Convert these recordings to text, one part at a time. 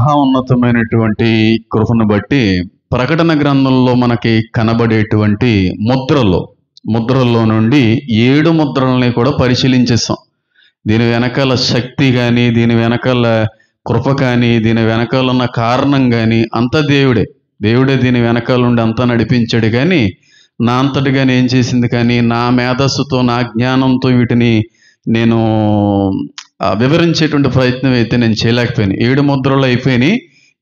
మహా ఉన్నతమైనటువంటి కృపను బట్టి ప్రకటన గ్రంథంలో మనకి కనబడేటువంటి ముద్రల్లో నుండి 7 ముద్రల్ని కూడా పరిశీలించేస్తాం. దీని వెనకాల శక్తి కానీ, దీని వెనకాల కృప కానీ, దీని వెనకాల ఉన్న కారణం కానీ అంతా దేవుడే దీని వెనకాల ఉండి అంతా నడిపించాడు. కానీ నా అంతటిగా ఏం చేసింది కానీ, నా మేధస్సుతో, నా జ్ఞానంతో వీటిని నేను వివరించేటువంటి ప్రయత్నం అయితే నేను చేయలేకపోయాను. 7 ముద్రలు అయిపోయినాయి.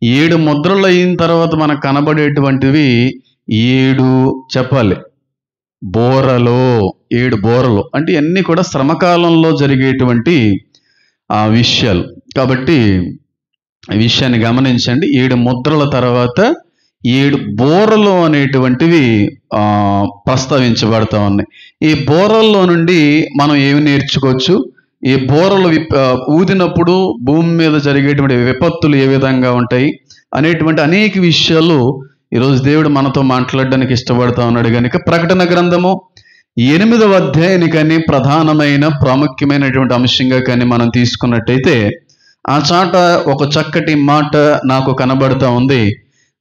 7 ముద్రలు అయిన తర్వాత మనకు కనబడేటువంటివి 7 చెప్పాలి బోరలో, 7 బోరలు అంటే ఇవన్నీ కూడా శ్రమకాలంలో జరిగేటువంటి విషయాలు. కాబట్టి ఈ విషయాన్ని గమనించండి. 7 ముద్రల తర్వాత 7 బోరలు అనేటువంటివి ప్రస్తావించబడతా ఉన్నాయి. ఈ బోరల్లో నుండి మనం ఏమి నేర్చుకోవచ్చు? ఈ బోరలు ఊదినప్పుడు భూమి మీద జరిగేటువంటి విపత్తులు ఏ విధంగా ఉంటాయి అనేటువంటి అనేక విషయాలు ఈరోజు దేవుడు మనతో మాట్లాడడానికి ఇష్టపడతా ఉన్నాడు. కనుక ప్రకటన గ్రంథము 8వ అధ్యాయాన్ని కానీ ప్రధానమైన ప్రాముఖ్యమైనటువంటి అంశంగా కానీ మనం తీసుకున్నట్టయితే ఆ చాట ఒక చక్కటి మాట నాకు కనబడతా ఉంది.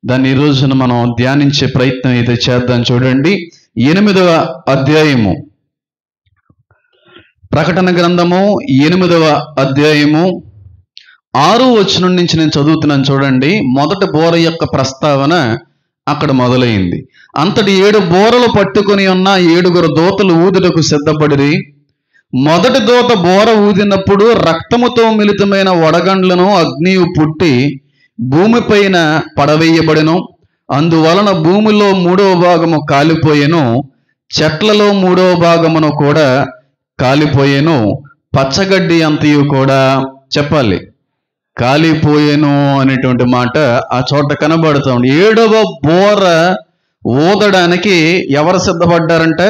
దాన్ని ఈ రోజున మనం ధ్యానించే ప్రయత్నం అయితే చేద్దాం. చూడండి, 8వ అధ్యాయము, ప్రకటన గ్రంథము 8వ అధ్యాయము 6వ వచనం నుంచి నేను చదువుతున్నాను. చూడండి, మొదటి బోర యొక్క ప్రస్తావన అక్కడ మొదలైంది. అంతటి 7 బోరలు పట్టుకుని ఉన్న 7 దూతలు ఊదుటకు సిద్ధపడిరి. మొదటి దూత బోర ఊదినప్పుడు రక్తముతో మిళితమైన వడగండ్లను అగ్నియు పుట్టి భూమిపైన పడవేయబడెను. అందువలన భూమిలో 3వ భాగము కాలిపోయెను, చెట్లలో 3వ భాగమును కూడా కాలిపోయెను, పచ్చగడ్డి అంతయు కూడా చెప్పాలి కాలిపోయెను అనేటువంటి మాట ఆ చోట కనబడుతూ ఉంది. 7వ బోర ఊదడానికి ఎవరు సిద్ధపడ్డారంటే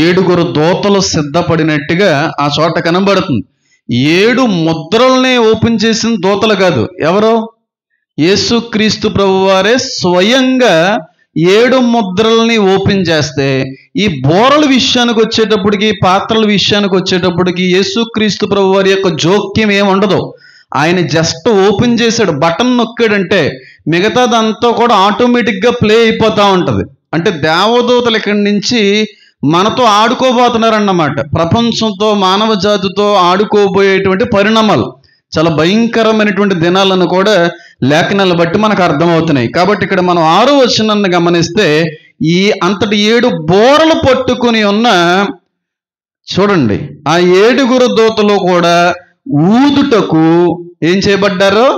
7 దూతలు సిద్ధపడినట్టుగా ఆ చోట కనబడుతుంది. 7 ముద్రల్ని ఓపెన్ చేసిన దూతలు కాదు, ఎవరో యేసుక్రీస్తు ప్రభువారే స్వయంగా 7 ముద్రల్ని ఓపెన్ చేస్తే, ఈ బోరల విషయానికి వచ్చేటప్పటికి, పాత్రల విషయానికి వచ్చేటప్పటికి యేసుక్రీస్తు ప్రభువారి యొక్క జోక్యం ఏమి ఉండదు. ఆయన జస్ట్ ఓపెన్ చేశాడు, బటన్ నొక్కాడంటే మిగతాదంతా కూడా ఆటోమేటిక్గా ప్లే అయిపోతూ ఉంటుంది. అంటే దేవదూతలు ఇక్కడి నుంచి మనతో ఆడుకోబోతున్నారన్నమాట. ప్రపంచంతో, మానవ జాతితో ఆడుకోబోయేటువంటి పరిణామాలు, చాలా భయంకరమైనటువంటి దినాలను కూడా లేఖనాలను బట్టి మనకు అర్థమవుతున్నాయి. కాబట్టి ఇక్కడ మనం 6వ వచనాన్ని గమనిస్తే, ఈ అంతటి 7 బోరలు పట్టుకుని ఉన్న చూడండి, ఆ 7 దూతలు కూడా ఊదుటకు ఏం చేయబడ్డారో,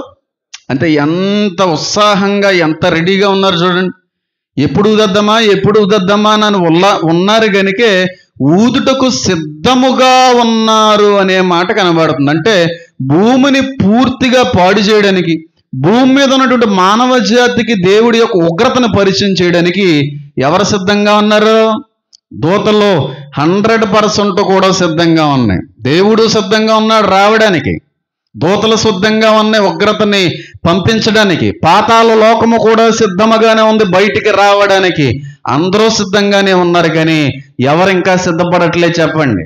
అంటే ఎంత ఉత్సాహంగా, ఎంత రెడీగా ఉన్నారు చూడండి. ఎప్పుడు ఊదద్దామా అని ఉన్నారు కనుకే ఊదుటకు సిద్ధముగా ఉన్నారు అనే మాట కనబడుతుంది. అంటే భూమిని పూర్తిగా పాడు చేయడానికి, భూమి మీద ఉన్నటువంటి మానవ జాతికి దేవుడి యొక్క ఉగ్రతను పరిచయం చేయడానికి ఎవరు సిద్ధంగా ఉన్నారు? దూతలు 100% కూడా సిద్ధంగా ఉన్నాయి. దేవుడు సిద్ధంగా ఉన్నాడు రావడానికి, దూతలు సిద్ధంగా ఉన్నాయి ఉగ్రతని పంపించడానికి, పాతాళ లోకము కూడా సిద్ధముగానే ఉంది బయటికి రావడానికి. అందరూ సిద్ధంగానే ఉన్నారు, కానీ ఎవరు ఇంకా సిద్ధపడట్లే చెప్పండి?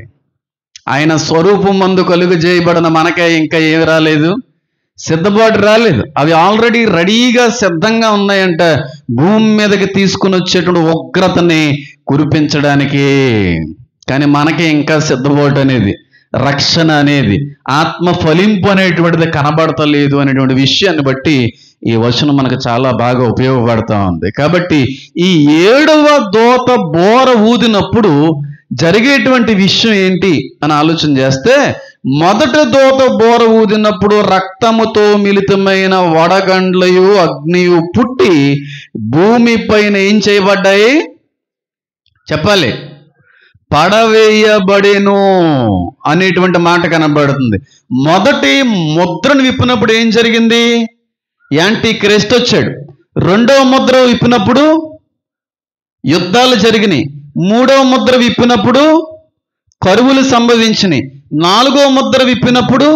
ఆయన స్వరూపం మందు కలుగు చేయబడిన మనకే ఇంకా ఏమి రాలేదు, సిద్ధపాటు రాలేదు. అవి ఆల్రెడీ రెడీగా సిద్ధంగా ఉన్నాయంట భూమి మీదకి తీసుకుని వచ్చేటువంటి ఉగ్రతని కురిపించడానికి. కానీ మనకి ఇంకా సిద్ధపాటు అనేది, రక్షణ అనేది, ఆత్మ ఫలింపు అనేటువంటిది కనబడతలేదు అనేటువంటి విషయాన్ని బట్టి ఈ వచనం మనకు చాలా బాగా ఉపయోగపడతా ఉంది. కాబట్టి ఈ 7వ దూత బోర ఊదినప్పుడు జరిగేటువంటి విషయం ఏంటి అని ఆలోచన చేస్తే, మొదటి దూత బోర ఊదినప్పుడు రక్తముతో మిళితమైన వడగండ్లయు అగ్నియు పుట్టి భూమి పైన ఏం చేయబడ్డాయి చెప్పాలి, పడవేయబడెను అనేటువంటి మాట కనబడుతుంది. మొదటి ముద్రను విప్పినప్పుడు ఏం జరిగింది? యాంటీ క్రైస్ట్ వచ్చాడు. 2వ ముద్ర విప్పినప్పుడు యుద్ధాలు జరిగినాయి. 3వ ముద్ర విప్పినప్పుడు కరువులు సంభవించినాయి. 4వ ముద్ర విప్పినప్పుడు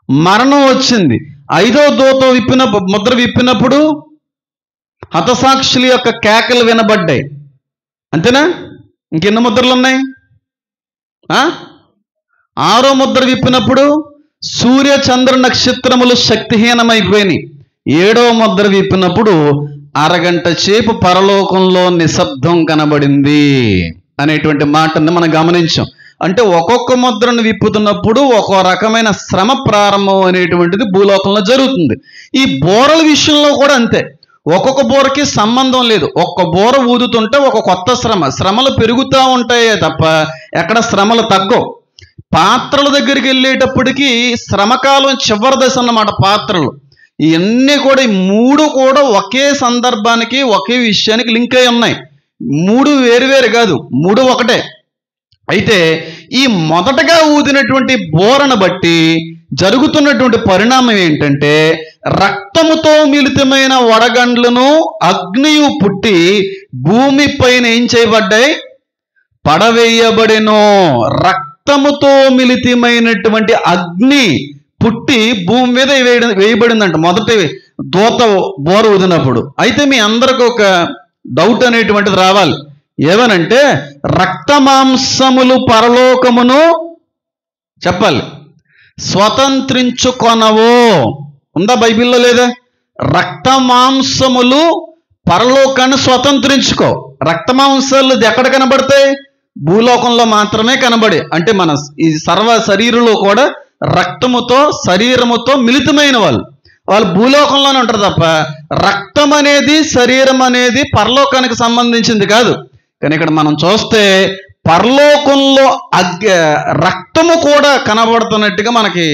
మరణం వచ్చింది. 5వ దూత ముద్ర విప్పినప్పుడు హతసాక్షుల యొక్క కేకలు వినబడ్డాయి. అంతేనా? ఇంకెన్ని ముద్రలు ఉన్నాయి? 6వ ముద్ర విప్పినప్పుడు సూర్య చంద్ర నక్షత్రములు శక్తిహీనమైపోయినాయి. 7వ ముద్ర విప్పినప్పుడు అరగంట సేపు పరలోకంలో నిశ్శబ్దం కనబడింది అనేటువంటి మాటను మనం గమనించాం. అంటే ఒక్కొక్క ముద్రను విప్పుతున్నప్పుడు ఒక్కో రకమైన శ్రమ ప్రారంభం అనేటువంటిది భూలోకంలో జరుగుతుంది. ఈ బోరల విషయంలో కూడా అంతే. ఒక్కొక్క బోరకి సంబంధం లేదు. ఒక్క బోర ఊదుతుంటే ఒక కొత్త శ్రమలు పెరుగుతూ ఉంటాయే తప్ప ఎక్కడ శ్రమలు తగ్గవు. పాత్రల దగ్గరికి వెళ్ళేటప్పటికి శ్రమకాలం చివరి దశ అన్నమాట. పాత్రలు ఇవన్నీ కూడా ఈ 3 కూడా ఒకే సందర్భానికి ఒకే విషయానికి లింక్ అయి ఉన్నాయి. 3 వేరువేరు కాదు, 3 ఒకటే. అయితే ఈ మొదటగా ఊదినటువంటి బోరను బట్టి జరుగుతున్నటువంటి పరిణామం ఏంటంటే, రక్తముతో మిళితమైన వడగండ్లను అగ్నియు పుట్టి భూమిపైన ఏం చేయబడ్డాయి? పడవేయబడెను. రక్తముతో మిళితమైనటువంటి అగ్ని పుట్టి భూమి మీద వేయబడిందంట మొదటి దూత బోర ఊదినప్పుడు. అయితే మీ అందరికి ఒక డౌట్ అనేటువంటిది రావాలి. ఏమనంటే, రక్త మాంసములు పరలోకమును చెప్పాలి స్వతంత్రించుకొనవో. ఉందా బైబిల్లో? లేదా? రక్త మాంసములు పరలోకాన్ని స్వతంత్రించుకో. రక్త మాంసాలు ఎక్కడ కనబడతాయి? భూలోకంలో మాత్రమే కనబడే. అంటే మన ఈ సర్వ శరీరంలో కూడా రక్తముతో శరీరముతో మిళితమైన వాళ్ళు భూలోకంలోనే ఉంటారు తప్ప రక్తం అనేది శరీరం అనేది పరలోకానికి సంబంధించింది కాదు. కానీ ఇక్కడ మనం చూస్తే పరలోకంలో రక్తము కూడా కనబడుతున్నట్టుగా మనకి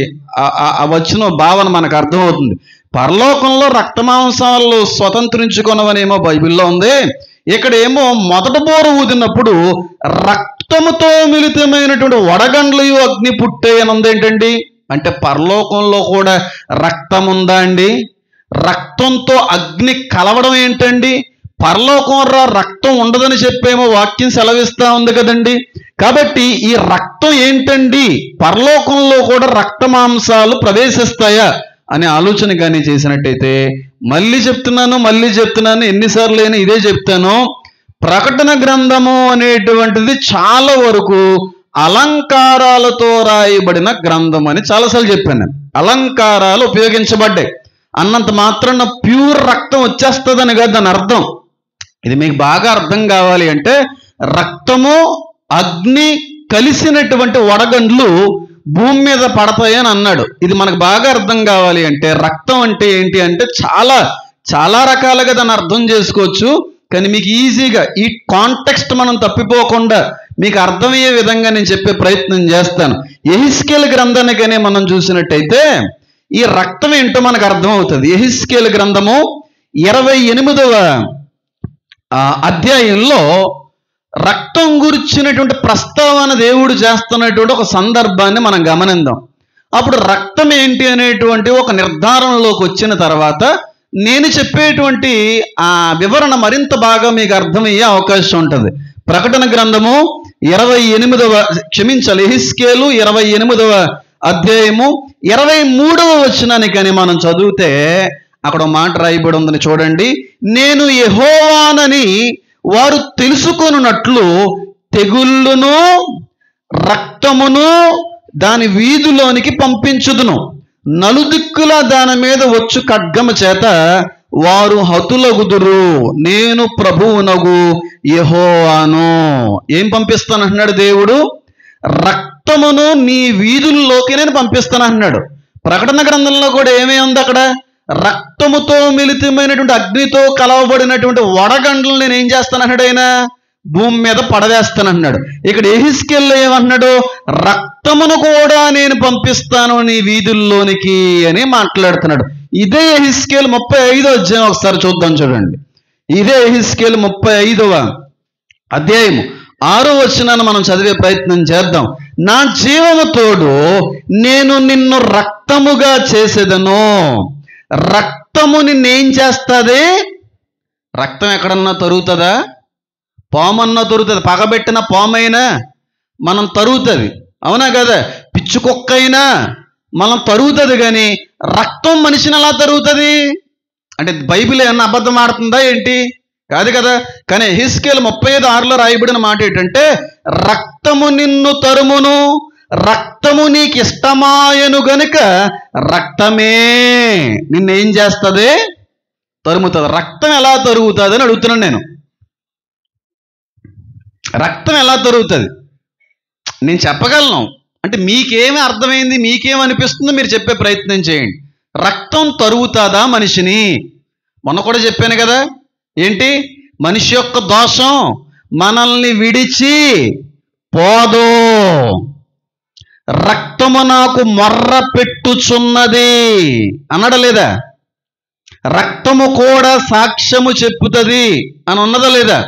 వచ్చిన భావన మనకు అర్థమవుతుంది. పరలోకంలో రక్త మాంసాలు స్వతంత్రించుకున్నవనేమో బైబిల్లో ఉంది. ఇక్కడేమో మొదటి బోర ఊదినప్పుడు రక్తముతో మిళితమైనటువంటి వడగండ్లు అగ్ని పుట్టే అని ఉంది. ఏంటండి అంటే పరలోకంలో కూడా రక్తం ఉందా అండి? రక్తంతో అగ్ని కలవడం ఏంటండి? పరలోకంలో రక్తం ఉండదని చెప్పేమో వాక్యం సెలవిస్తా ఉంది కదండి. కాబట్టి ఈ రక్తం ఏంటండి? పరలోకంలో కూడా రక్త మాంసాలు ప్రవేశిస్తాయా అనే ఆలోచన కానీ చేసినట్టయితే, మళ్ళీ చెప్తున్నాను, ఎన్నిసార్లు అయినా ఇదే చెప్తాను. ప్రకటన గ్రంథము అనేటువంటిది చాలా వరకు అలంకారాలతో రాయబడిన గ్రంథం అని చాలాసార్లు చెప్పాను. అలంకారాలు ఉపయోగించబడ్డాయి అన్నంత మాత్రాన ప్యూర్ రక్తం వచ్చేస్తుందని కాదు దాని అర్థం. ఇది మీకు బాగా అర్థం కావాలి అంటే, రక్తము అగ్ని కలిసినటువంటి వడగండ్లు భూమి మీద పడతాయని అన్నాడు. ఇది మనకు బాగా అర్థం కావాలి అంటే, రక్తం అంటే ఏంటి అంటే చాలా చాలా రకాలుగా దాన్ని అర్థం చేసుకోవచ్చు. కానీ మీకు ఈజీగా ఈ కాంటెక్స్ట్ మనం తప్పిపోకుండా మీకు అర్థమయ్యే విధంగా నేను చెప్పే ప్రయత్నం చేస్తాను. యెహెజ్కేలు గ్రంథాన్ని కానీ మనం చూసినట్టయితే ఈ రక్తం ఏంటో మనకు అర్థమవుతుంది. యెహెజ్కేలు గ్రంథము 28వ అధ్యాయంలో రక్తం గురించినటువంటి ప్రస్తావన దేవుడు చేస్తున్నటువంటి ఒక సందర్భాన్ని మనం గమనిద్దాం. అప్పుడు రక్తం ఏంటి అనేటువంటి ఒక నిర్ధారణలోకి వచ్చిన తర్వాత నేను చెప్పేటువంటి ఆ వివరణ మరింత బాగా మీకు అర్థమయ్యే అవకాశం ఉంటుంది. ప్రకటన గ్రంథము 28వ యెహెజ్కేలు 28వ అధ్యాయము 23వ వచనానికని మనం చదివితే అక్కడ మాట రాయబడి ఉందని చూడండి. నేను యెహోవానని వారు తెలుసుకొనున్నట్లు తెగుళ్ళును రక్తమును దాని వీధిలోనికి పంపించుదును. నలుదిక్కుల దాని మీద వచ్చు ఖడ్గము చేత వారు హతులగుదురు. నేను ప్రభువునగు యెహోవాను. ఏం పంపిస్తానంటున్నాడు దేవుడు? రక్తమును నీ వీధుల్లోకి నేను పంపిస్తానంటున్నాడు. ప్రకటన గ్రంథంలో కూడా ఏమేమి ఉంది అక్కడ? రక్తముతో మిళితమైనటువంటి అగ్నితో కలవబడినటువంటి వడగండ్లను నేను ఏం చేస్తానన్నాడు? ఆయన భూమి మీద పడవేస్తానన్నాడు. ఇక్కడ యెహెజ్కేలులో ఏమన్నాడు? రక్తమును కూడా నేను పంపిస్తాను నీ వీధుల్లోనికి అని మాట్లాడుతున్నాడు. ఇదే యెహెజ్కేలు 35వ అధ్యాయం ఒకసారి చూద్దాం చూడండి. ఇదే యెహెజ్కేలు 35వ అధ్యాయము 6వ వచనాన్ని మనం చదివే ప్రయత్నం చేద్దాం. నా జీవము తోడు నేను నిన్ను రక్తముగా చేసేదను. రక్తము నిన్నేం చేస్తుంది? రక్తం ఎక్కడన్నా తరుగుతుందా? పామన్నా తరుగుతుంది. పగబెట్టిన పామైనా మనం తరుగుతుంది, అవునా కదా? పిచ్చి కుక్కైనా మనం తరుగుతుంది. కానీ రక్తం మనిషిని ఎలా తరుగుతుంది? అంటే బైబిల్ ఏమన్నా అబద్ధం ఆడుతుందా ఏంటి? కాదు కదా. కానీ యెహెజ్కేలు 35:6లో రాయబడిన మాట ఏంటంటే, రక్తము నిన్ను తరుమును, రక్తము నీకు ఇష్టమాయను గనుక రక్తమే నిన్నేం చేస్తుంది? తరుముతుంది. రక్తం ఎలా తరుగుతుంది అని అడుగుతున్నాను నేను. రక్తం ఎలా తరుగుతుంది? నేను చెప్పగలను అంటే మీకేమి అర్థమైంది, మీకేమనిపిస్తుందో మీరు చెప్పే ప్రయత్నం చేయండి. రక్తం తరుగుతుందా మనిషిని? మొన్న కూడా చెప్పాను కదా, ఏంటి? మనిషి యొక్క దోషం మనల్ని విడిచి పోదు. రక్తము నాకు మొర్ర పెట్టుచున్నది అన్నాడా లేదా? రక్తము కూడా సాక్ష్యము చెప్పుతుంది అని ఉన్నదా లేదా?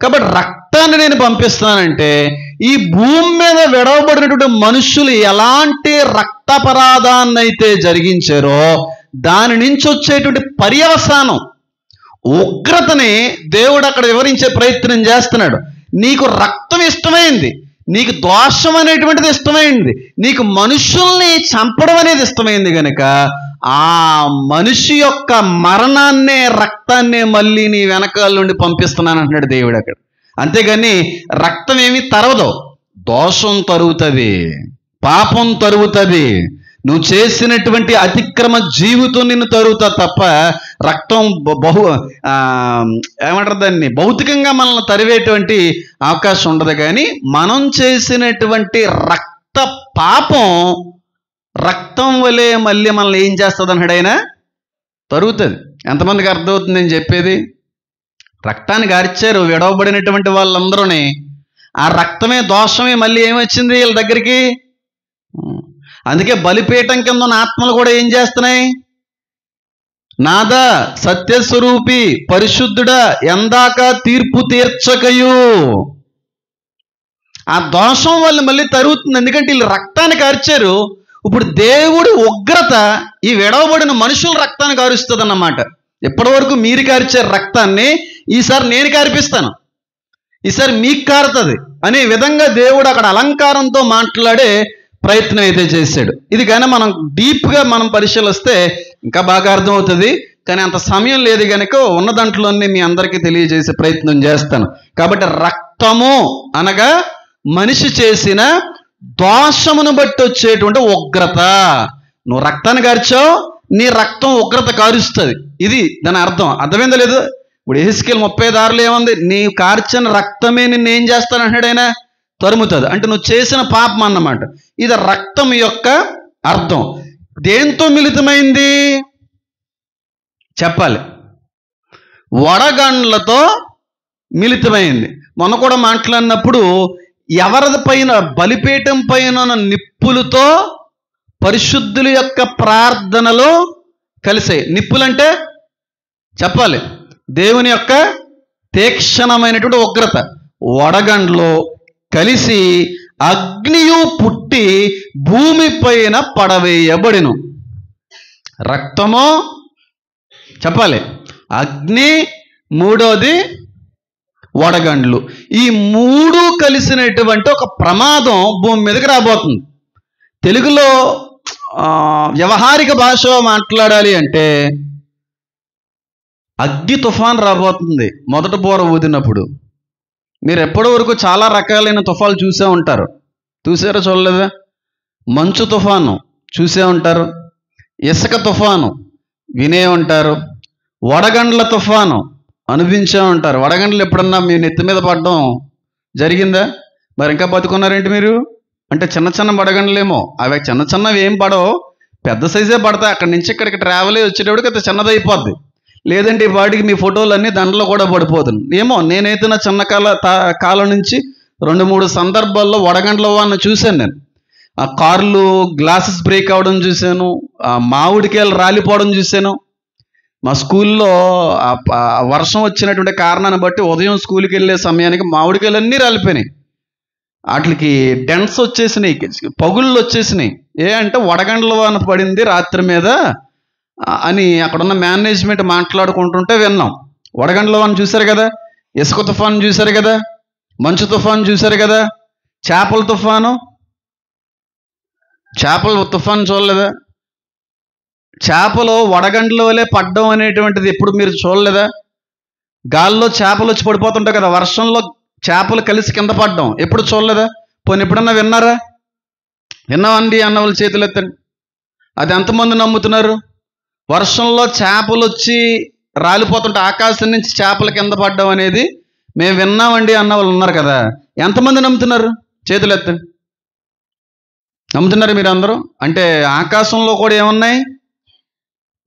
కాబట్టి రక్తాన్ని నేను పంపిస్తానంటే ఈ భూమి మీద విడవబడినటువంటి మనుషులు ఎలాంటి రక్తాపరాధాన్ని అయితే జరిగించారో దాని నుంచి వచ్చేటువంటి పర్యవసానం, ఉగ్రతని దేవుడు అక్కడ వివరించే ప్రయత్నం చేస్తున్నాడు. నీకు రక్తం ఇష్టమైంది, నీకు దోషం అనేటువంటిది ఇష్టమైంది, నీకు మనుషుల్ని చంపడం అనేది ఇష్టమైంది కనుక ఆ మనిషి యొక్క మరణాన్నే, రక్తాన్నే మళ్ళీ నీ వెనకాల నుండి పంపిస్తున్నాను అంటున్నాడు దేవుడు అక్కడ. అంతేగాని రక్తం ఏమీ తరవదు, దోషం తరుగుతుంది, పాపం తరుగుతుంది, నువ్వు చేసినటువంటి అతిక్రమ జీవితం నిన్ను తరుగుతా తప్ప రక్తం ఏమంటారు దాన్ని, భౌతికంగా మనల్ని తరివేటువంటి అవకాశం ఉండదు. కానీ మనం చేసినటువంటి రక్త పాపం రక్తం వలె మళ్ళీ మనల్ని ఏం చేస్తుంది అన్నాడు ఆయన? తరుగుతుంది. ఎంతమందికి అర్థమవుతుంది నేను చెప్పేది? రక్తాన్ని గార్చారు విడవబడినటువంటి వాళ్ళందరూనే, ఆ రక్తమే దోషమే మళ్ళీ ఏమొచ్చింది వీళ్ళ దగ్గరికి? అందుకే బలిపీఠం కింద ఉన్న ఆత్మలు కూడా ఏం చేస్తున్నాయి? నాదా సత్యస్వరూపి పరిశుద్ధుడా ఎందాక తీర్పు తీర్చకయు. ఆ దోషం వల్ల మళ్ళీ తరుగుతుంది. ఎందుకంటే వీళ్ళు రక్తాన్ని కార్చారు. ఇప్పుడు దేవుడి ఉగ్రత ఈ విడవబడిన మనుషుల రక్తాన్ని కారుస్తుంది అన్నమాట. ఎప్పటి వరకు మీరు కార్చారు రక్తాన్ని, ఈసారి నేను కార్పిస్తాను, ఈసారి మీకు కారుతుంది అనే విధంగా దేవుడు అక్కడ అలంకారంతో మాట్లాడే ప్రయత్నం అయితే చేశాడు. ఇది కానీ మనం డీప్గా మనం పరిశీలిస్తే ఇంకా బాగా అర్థమవుతుంది. కానీ అంత సమయం లేదు కనుక ఉన్న దాంట్లోనే మీ అందరికీ తెలియజేసే ప్రయత్నం చేస్తాను. కాబట్టి రక్తము అనగా మనిషి చేసిన దోషమును బట్టి వచ్చేటువంటి ఉగ్రత. నువ్వు రక్తాన్ని కార్చావు, నీ రక్తం ఉగ్రత కారుస్తుంది. ఇది దాని అర్థం. అర్థమైందా లేదు? ఇప్పుడు యెహెజ్కేలు 36లో ఏముంది? నీ కార్చిన రక్తమే నిన్ను ఏం చేస్తానంటాడు ఆయన? తరుముతుంది. అంటే నువ్వు చేసిన పాపం అన్నమాట. ఇది రక్తం యొక్క అర్థం. దేంతో మిళితమైంది చెప్పాలి? వడగండ్లతో మిళితమైంది. మొన్న కూడా మాట్లాడినప్పుడు ఎవరిది పైన, బలిపీఠం పైన నిప్పులతో పరిశుద్ధుల యొక్క ప్రార్థనలు కలిసాయి. నిప్పులంటే చెప్పాలి దేవుని యొక్క తీక్షణమైనటువంటి ఉగ్రత. వడగండ్లో కలిసి అగ్నియు పుట్టి భూమిపైన పడవేయబడిను. రక్తము చెప్పాలి, అగ్ని, మూడోది వడగండ్లు. ఈ మూడు కలిసినటువంటి ఒక ప్రమాదం భూమి మీదకి రాబోతుంది. తెలుగులో వ్యవహారిక భాష మాట్లాడాలి అంటే అగ్ని తుఫాన్ రాబోతుంది. మొదట బోర ఊదినప్పుడు మీరు ఎప్పటి వరకు చాలా రకాలైన తుఫాలు చూసే ఉంటారు. చూసారో చూడలేదా? మంచు తుఫాను చూసే ఉంటారు, ఇసుక తుఫాను వినే ఉంటారు, వడగండ్ల తుఫాను అనుభవించే ఉంటారు. వడగండ్లు ఎప్పుడన్నా మీ నెత్తి మీద పడడం జరిగిందా? మరి ఇంకా బతుకున్నారేంటి మీరు? అంటే చిన్న చిన్న వడగండ్లేమో, అవి చిన్న చిన్నవి ఏం పడవు, పెద్ద సైజే పడతాయి. అక్కడి నుంచి ఇక్కడికి ట్రావెల్ వచ్చేటప్పటికి అది చిన్నదైపోద్ది. లేదంటే వాటికి మీ ఫోటోలన్నీ దండలో కూడా పడిపోతుంది. ఏమో నేనైతే నా చిన్న కాలం నుంచి 2-3 సందర్భాల్లో వడగండ్ల వాడిని చూశాను నేను. ఆ కార్లు గ్లాసెస్ బ్రేక్ అవడం చూశాను, ఆ మామిడికాయలు రాలిపోవడం చూశాను. మా స్కూల్లో వర్షం వచ్చినటువంటి కారణాన్ని బట్టి ఉదయం స్కూల్కి వెళ్ళే సమయానికి మామిడికాయలన్నీ రాలిపోయినాయి. వాటికి డెన్స్ వచ్చేసినాయి, పగుళ్ళు వచ్చేసినాయి. అంటే వడగండ్ల వాన పడింది రాత్రి మీద అని అక్కడున్న మేనేజ్మెంట్ మాట్లాడుకుంటుంటే విన్నాం. వడగండ్ల వాన చూశారు కదా, ఇసుక తుఫాను చూశారు కదా, మంచు తుఫాను చూశారు కదా, చేపల తుఫాను చూడలేదా? చేపలు వడగండ్ల వలె పడ్డం అనేటువంటిది ఎప్పుడు మీరు చూడలేదా? గాల్లో చేపలు వచ్చి పడిపోతుంటాయి కదా, వర్షంలో చేపలు కలిసి కింద పడ్డం ఎప్పుడు చూడలేదా? పోనీ ఎప్పుడన్నా విన్నారా? విన్నామండి అన్న వాళ్ళు చేతులు ఎత్తండి. అది ఎంతమంది నమ్ముతున్నారు? వర్షంలో చేపలు వచ్చి రాలిపోతుంటే ఆకాశం నుంచి చేపల కింద పడ్డం అనేది మేము విన్నామండి అన్న వాళ్ళు ఉన్నారు కదా. ఎంతమంది నమ్ముతున్నారు? చేతులు ఎత్తండి. నమ్ముతున్నారు మీరు అందరూ? అంటే ఆకాశంలో కూడా ఏమున్నాయి?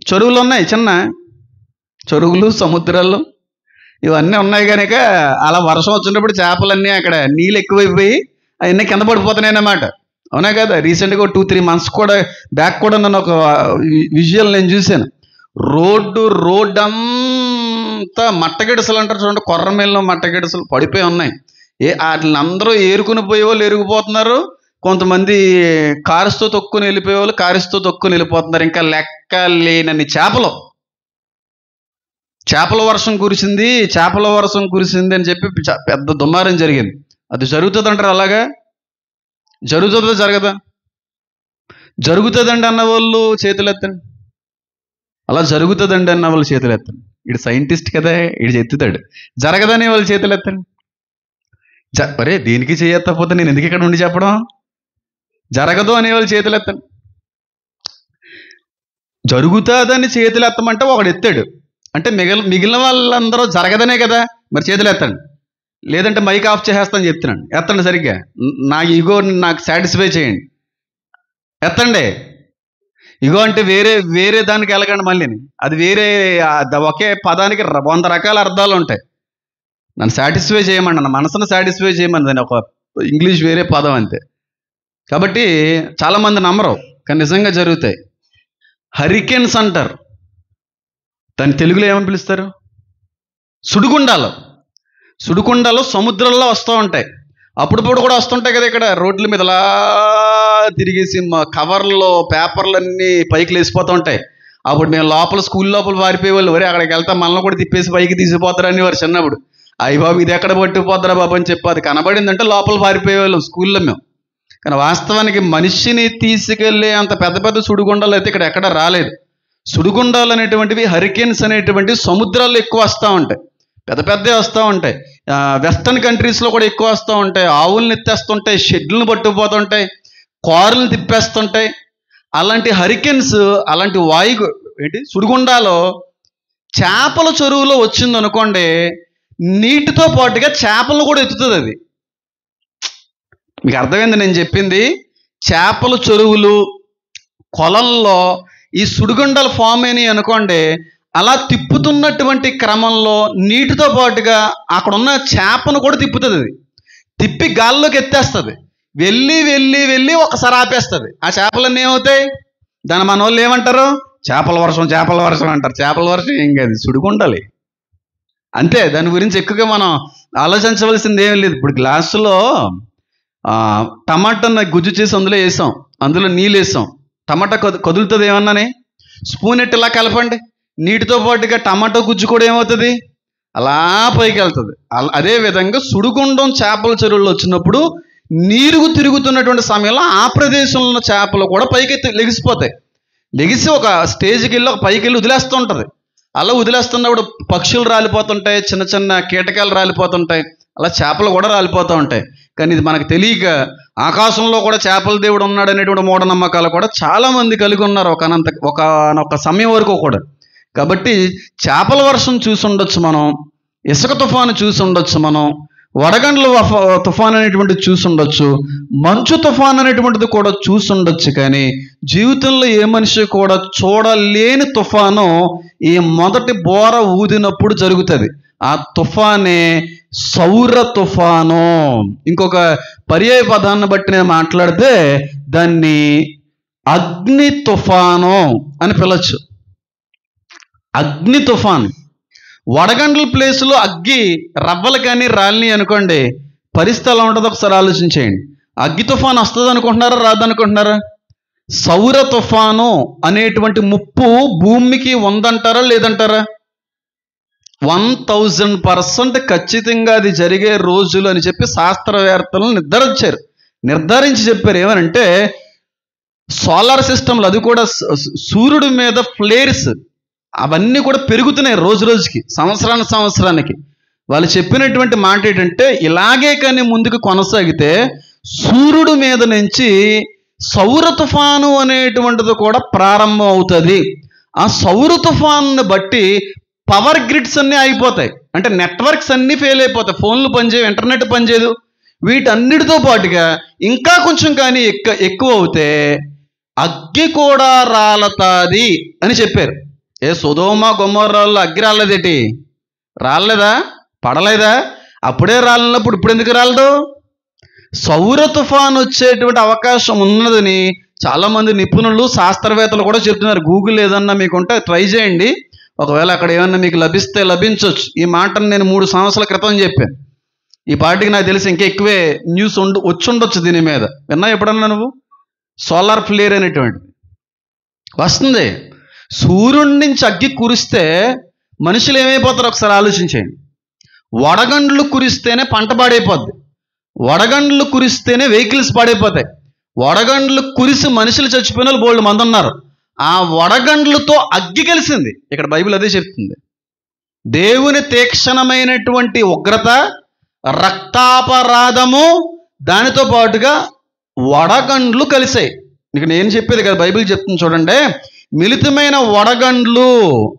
చెరువులు ఉన్నాయి, చిన్న చెరువులు, సముద్రాలు ఇవన్నీ ఉన్నాయి కనుక అలా వర్షం వచ్చినప్పుడు చేపలన్నీ అక్కడ నీళ్ళు ఎక్కువైపోయి అవన్నీ కింద పడిపోతున్నాయి అన్నమాట. అవునా కదా? రీసెంట్గా 2-3 months కూడా బ్యాక్ కూడా నన్ను ఒక విజువల్ నేను చూశాను. రోడ్డు అంతా మట్టగిడసలు అంటారు చూడండి, కొర్రమేళ్ళలో మట్టగిడసలు పడిపోయి ఉన్నాయి. వాటిని అందరూ ఏరుకుని పోయే వాళ్ళు ఎరిగిపోతున్నారు, కొంతమంది కారుస్తో తొక్కుని వెళ్ళిపోయే వాళ్ళు కారుస్తో తొక్కుని వెళ్ళిపోతున్నారు. ఇంకా లెక్క లేనన్ని చేపల వర్షం కురిసింది అని చెప్పి పెద్ద దుమారం జరిగింది. అది జరుగుతుంది అంటారు. అలాగా జరుగుతుందో జరగదా? జరుగుతుందండి అన్న వాళ్ళు చేతులు ఎత్తండి. అలా జరుగుతుందండి అన్న వాళ్ళు చేతులు ఎత్తండి. ఇడు సైంటిస్ట్ కదా, ఇడు ఎత్తుతాడు. జరగదని వాళ్ళు చేతులు ఎత్తండి. అరే దీనికి చేయకపోతే నేను ఎందుకు ఇక్కడ ఉండి చెప్పడం? జరగదు అనే వాళ్ళు చేతులు ఎత్తండి. జరుగుతుందని చేతులు ఎత్తమంటే ఒకడు ఎత్తాడు అంటే మిగిలిన వాళ్ళందరూ జరగదనే కదా మరి చేతులు ఎత్తండి. లేదంటే మైక్ ఆఫ్ చేసేస్తాను చెప్తున్నాను. ఎత్తండి సరిగ్గా. నా ఈగో నాకు సాటిస్ఫై చేయండి. ఎత్తండి. ఇగో అంటే వేరే దానికి వెళ్ళకండి. మళ్ళీ అది వేరే ఒకే పదానికి 100 రకాల అర్థాలు ఉంటాయి. నన్ను సాటిస్ఫై చేయమండి, నా మనసును సాటిస్ఫై చేయమని దాన్ని ఒక ఇంగ్లీష్ వేరే పదం అంతే. కాబట్టి చాలామంది నమ్మరు, కానీ నిజంగా జరుగుతాయి. హరికేన్స్ అంటారు. దాన్ని తెలుగులో ఏమని పిలుస్తారు? సుడిగుండాలు సముద్రంలో వస్తూ ఉంటాయి. అప్పుడప్పుడు కూడా వస్తుంటాయి కదా. ఇక్కడ రోడ్ల మీద అలా తిరిగేసి కవర్లో పేపర్లన్నీ పైకి లేసిపోతూ ఉంటాయి. అప్పుడు మేము స్కూల్ లోపల పారిపోయేవాళ్ళు. వరే అక్కడికి వెళ్తా మనల్ని కూడా తిప్పేసి పైకి తీసిపోతారని వారు చిన్నప్పుడు. అయ్యి బాబు ఇది ఎక్కడ పట్టుకుపోతారా బాబు అని చెప్పి అది కనబడిందంటే లోపల పారిపోయేవాళ్ళం స్కూల్లో మేము. కానీ వాస్తవానికి మనిషిని తీసుకెళ్లే అంత పెద్ద పెద్ద సుడిగుండాలు అయితే ఇక్కడ ఎక్కడ రాలేదు. సుడిగుండాలు అనేటువంటివి, హరికేన్స్ అనేటువంటివి సముద్రాల్లో ఎక్కువ వస్తూ ఉంటాయి. పెద్ద పెద్దవి వస్తూ ఉంటాయి. వెస్టర్న్ కంట్రీస్లో కూడా ఎక్కువ వస్తూ ఉంటాయి. ఆవులను ఎత్తేస్తుంటాయి, షెడ్లను పట్టుకుపోతుంటాయి, కారులను తిప్పేస్తుంటాయి. అలాంటి హరికేన్స్, అలాంటి సుడిగుండాలో చేపల చెరువులో వచ్చింది అనుకోండి, నీటితో పాటుగా చేపలను కూడా ఎత్తుతుంది అది. మీకు అర్థమైంది నేను చెప్పింది? చేపల చెరువులు, కొలల్లో ఈ సుడిగుండాలు ఫామ్ అయినాయి అనుకోండి, అలా తిప్పుతున్నటువంటి క్రమంలో నీటితో పాటుగా అక్కడ ఉన్న చేపను కూడా తిప్పుతుంది. అది తిప్పి గాల్లోకి ఎత్తేస్తుంది. వెళ్ళి ఒకసారి ఆపేస్తుంది. ఆ చేపలన్నీ ఏమవుతాయి? దాని మన వాళ్ళు ఏమంటారు? చేపల వర్షం అంటారు. చేపల వర్షం ఏం కాదు, సుడిగుండాలి అంతే. దాని గురించి ఎక్కువగా మనం ఆలోచించవలసింది ఏమీ లేదు. ఇప్పుడు గ్లాసులో టమాటా గుజ్జు చేసి అందులో వేసాం, అందులో నీళ్ళు వేసాం. టమాటా కదులుతుంది ఏమన్నానే? స్పూన్ ఎట్టి ఇలా కలపండి, నీటితో పాటుగా టమాటో గుజ్జు కూడా ఏమవుతుంది? అలా పైకి వెళ్తుంది. అదేవిధంగా సుడిగుండం చేపల చెరువుల్లో వచ్చినప్పుడు నీరు తిరుగుతున్నటువంటి సమయంలో ఆ ప్రదేశంలో ఉన్న చేపలు కూడా పైకి లెగిసిపోతాయి. లెగిసి ఒక స్టేజ్కి వెళ్ళి పైకి వెళ్ళి వదిలేస్తూ ఉంటుంది. అలా వదిలేస్తున్నప్పుడు పక్షులు రాలిపోతుంటాయి, చిన్న చిన్న కీటకాలు రాలిపోతుంటాయి, అలా చేపలు కూడా రాలిపోతూ ఉంటాయి. కానీ ఇది మనకు తెలియక ఆకాశంలో కూడా చేపల దేవుడు ఉన్నాడు అనేటువంటి మూఢనమ్మకాలు కూడా చాలామంది కలిగి ఉన్నారు ఒక సమయం వరకు కూడా. కాబట్టి చేపల వర్షం చూసి ఉండొచ్చు మనం, ఇసుక తుఫాను చూసి ఉండొచ్చు మనం, వడగండ్ల తుఫాన్ అనేటువంటిది చూసి ఉండొచ్చు, మంచు తుఫాన్ అనేటువంటిది కూడా చూసి ఉండొచ్చు. కానీ జీవితంలో ఏ మనిషి కూడా చూడలేని తుఫాను ఈ మొదటి బోర ఊదినప్పుడు జరుగుతుంది. ఆ తుఫానే సౌర తుఫాను. ఇంకొక పర్యాయ పదాన్ని బట్టి నేను మాట్లాడితే దాన్ని అగ్ని తుఫాను అని పిలవచ్చు. అగ్ని తుఫాను. వడగండ్ల ప్లేసులో అగ్గి రవ్వలు కానీ రాలిని అనుకోండి, పరిస్థితి ఎలా ఉంటుందో ఒకసారి ఆలోచించేయండి. అగ్గి తుఫాను వస్తుంది అనుకుంటున్నారా, రాదనుకుంటున్నారా? సౌర తుఫాను అనేటువంటి ముప్పు భూమికి ఉందంటారా లేదంటారా? 1000% ఖచ్చితంగా అది జరిగే రోజులు అని చెప్పి శాస్త్రవేత్తలు నిర్ధారించి చెప్పారు. ఏమనంటే సోలార్ సిస్టంలో, అది కూడా సూర్యుడి మీద ఫ్లేర్స్ అవన్నీ కూడా పెరుగుతున్నాయి రోజు రోజుకి, సంవత్సరానికి. వాళ్ళు చెప్పినటువంటి మాట ఏంటంటే, ఇలాగే కానీ ముందుకు కొనసాగితే సూర్యుడి మీద నుంచి సౌర తుఫాను అనేటువంటిది కూడా ప్రారంభం అవుతుంది. ఆ సౌర తుఫాన్ని బట్టి పవర్ గ్రిడ్స్ అన్నీ అయిపోతాయి, అంటే నెట్వర్క్స్ అన్నీ ఫెయిల్ అయిపోతాయి, ఫోన్లు పనిచేయవు, ఇంటర్నెట్ పనిచేయదు. వీటన్నిటితో పాటుగా ఇంకా కొంచెం కానీ ఎక్కువ అవుతే అగ్గి కూడా రాలతాది అని చెప్పారు. సొదొమ గొమొర్రాల్లో అగ్గి రాలేదేటి? రాలేదా? పడలేదా? అప్పుడే రాలినప్పుడు ఇప్పుడు ఎందుకు రాలదు? సౌర తుఫాను వచ్చేటువంటి అవకాశం ఉన్నదని చాలామంది నిపుణులు, శాస్త్రవేత్తలు కూడా చెప్తున్నారు. గూగుల్ ఏదన్నా మీకుంటే ట్రై చేయండి, ఒకవేళ అక్కడ ఏమన్నా మీకు లభిస్తే లభించవచ్చు. ఈ మాటను నేను 3 సంవత్సరాల క్రితం చెప్పాను. ఈ పార్టీకి నాకు తెలిసి ఇంకా ఎక్కువే న్యూస్ వచ్చుండొచ్చు దీని మీద. విన్నా ఎప్పుడన్నా నువ్వు? సోలార్ ఫ్లేర్ అనేటువంటిది వస్తుంది. సూర్యుడి నుంచి అగ్గి కురిస్తే మనుషులు ఏమైపోతారో ఒకసారి ఆలోచించేయండి. వడగండ్లు కురిస్తేనే పంట పాడైపోద్ది, వడగండ్లు కురిస్తేనే వెహికల్స్ పాడైపోతాయి. వడగండ్లు కురిసి మనుషులు చచ్చిపోయిన వాళ్ళు బోల్డ్ మంది ఉన్నారు. ఆ వడగండ్లతో అగ్గి కలిసింది. ఇక్కడ బైబిల్ అదే చెప్తుంది. దేవుని తీక్షణమైనటువంటి ఉగ్రత, రక్తాపరాధము, దానితో పాటుగా వడగండ్లు కలిసాయి. ఇక నేను చెప్పేది కదా, బైబిల్ చెప్తుంది చూడండి. మిళితమైన వడగండ్లు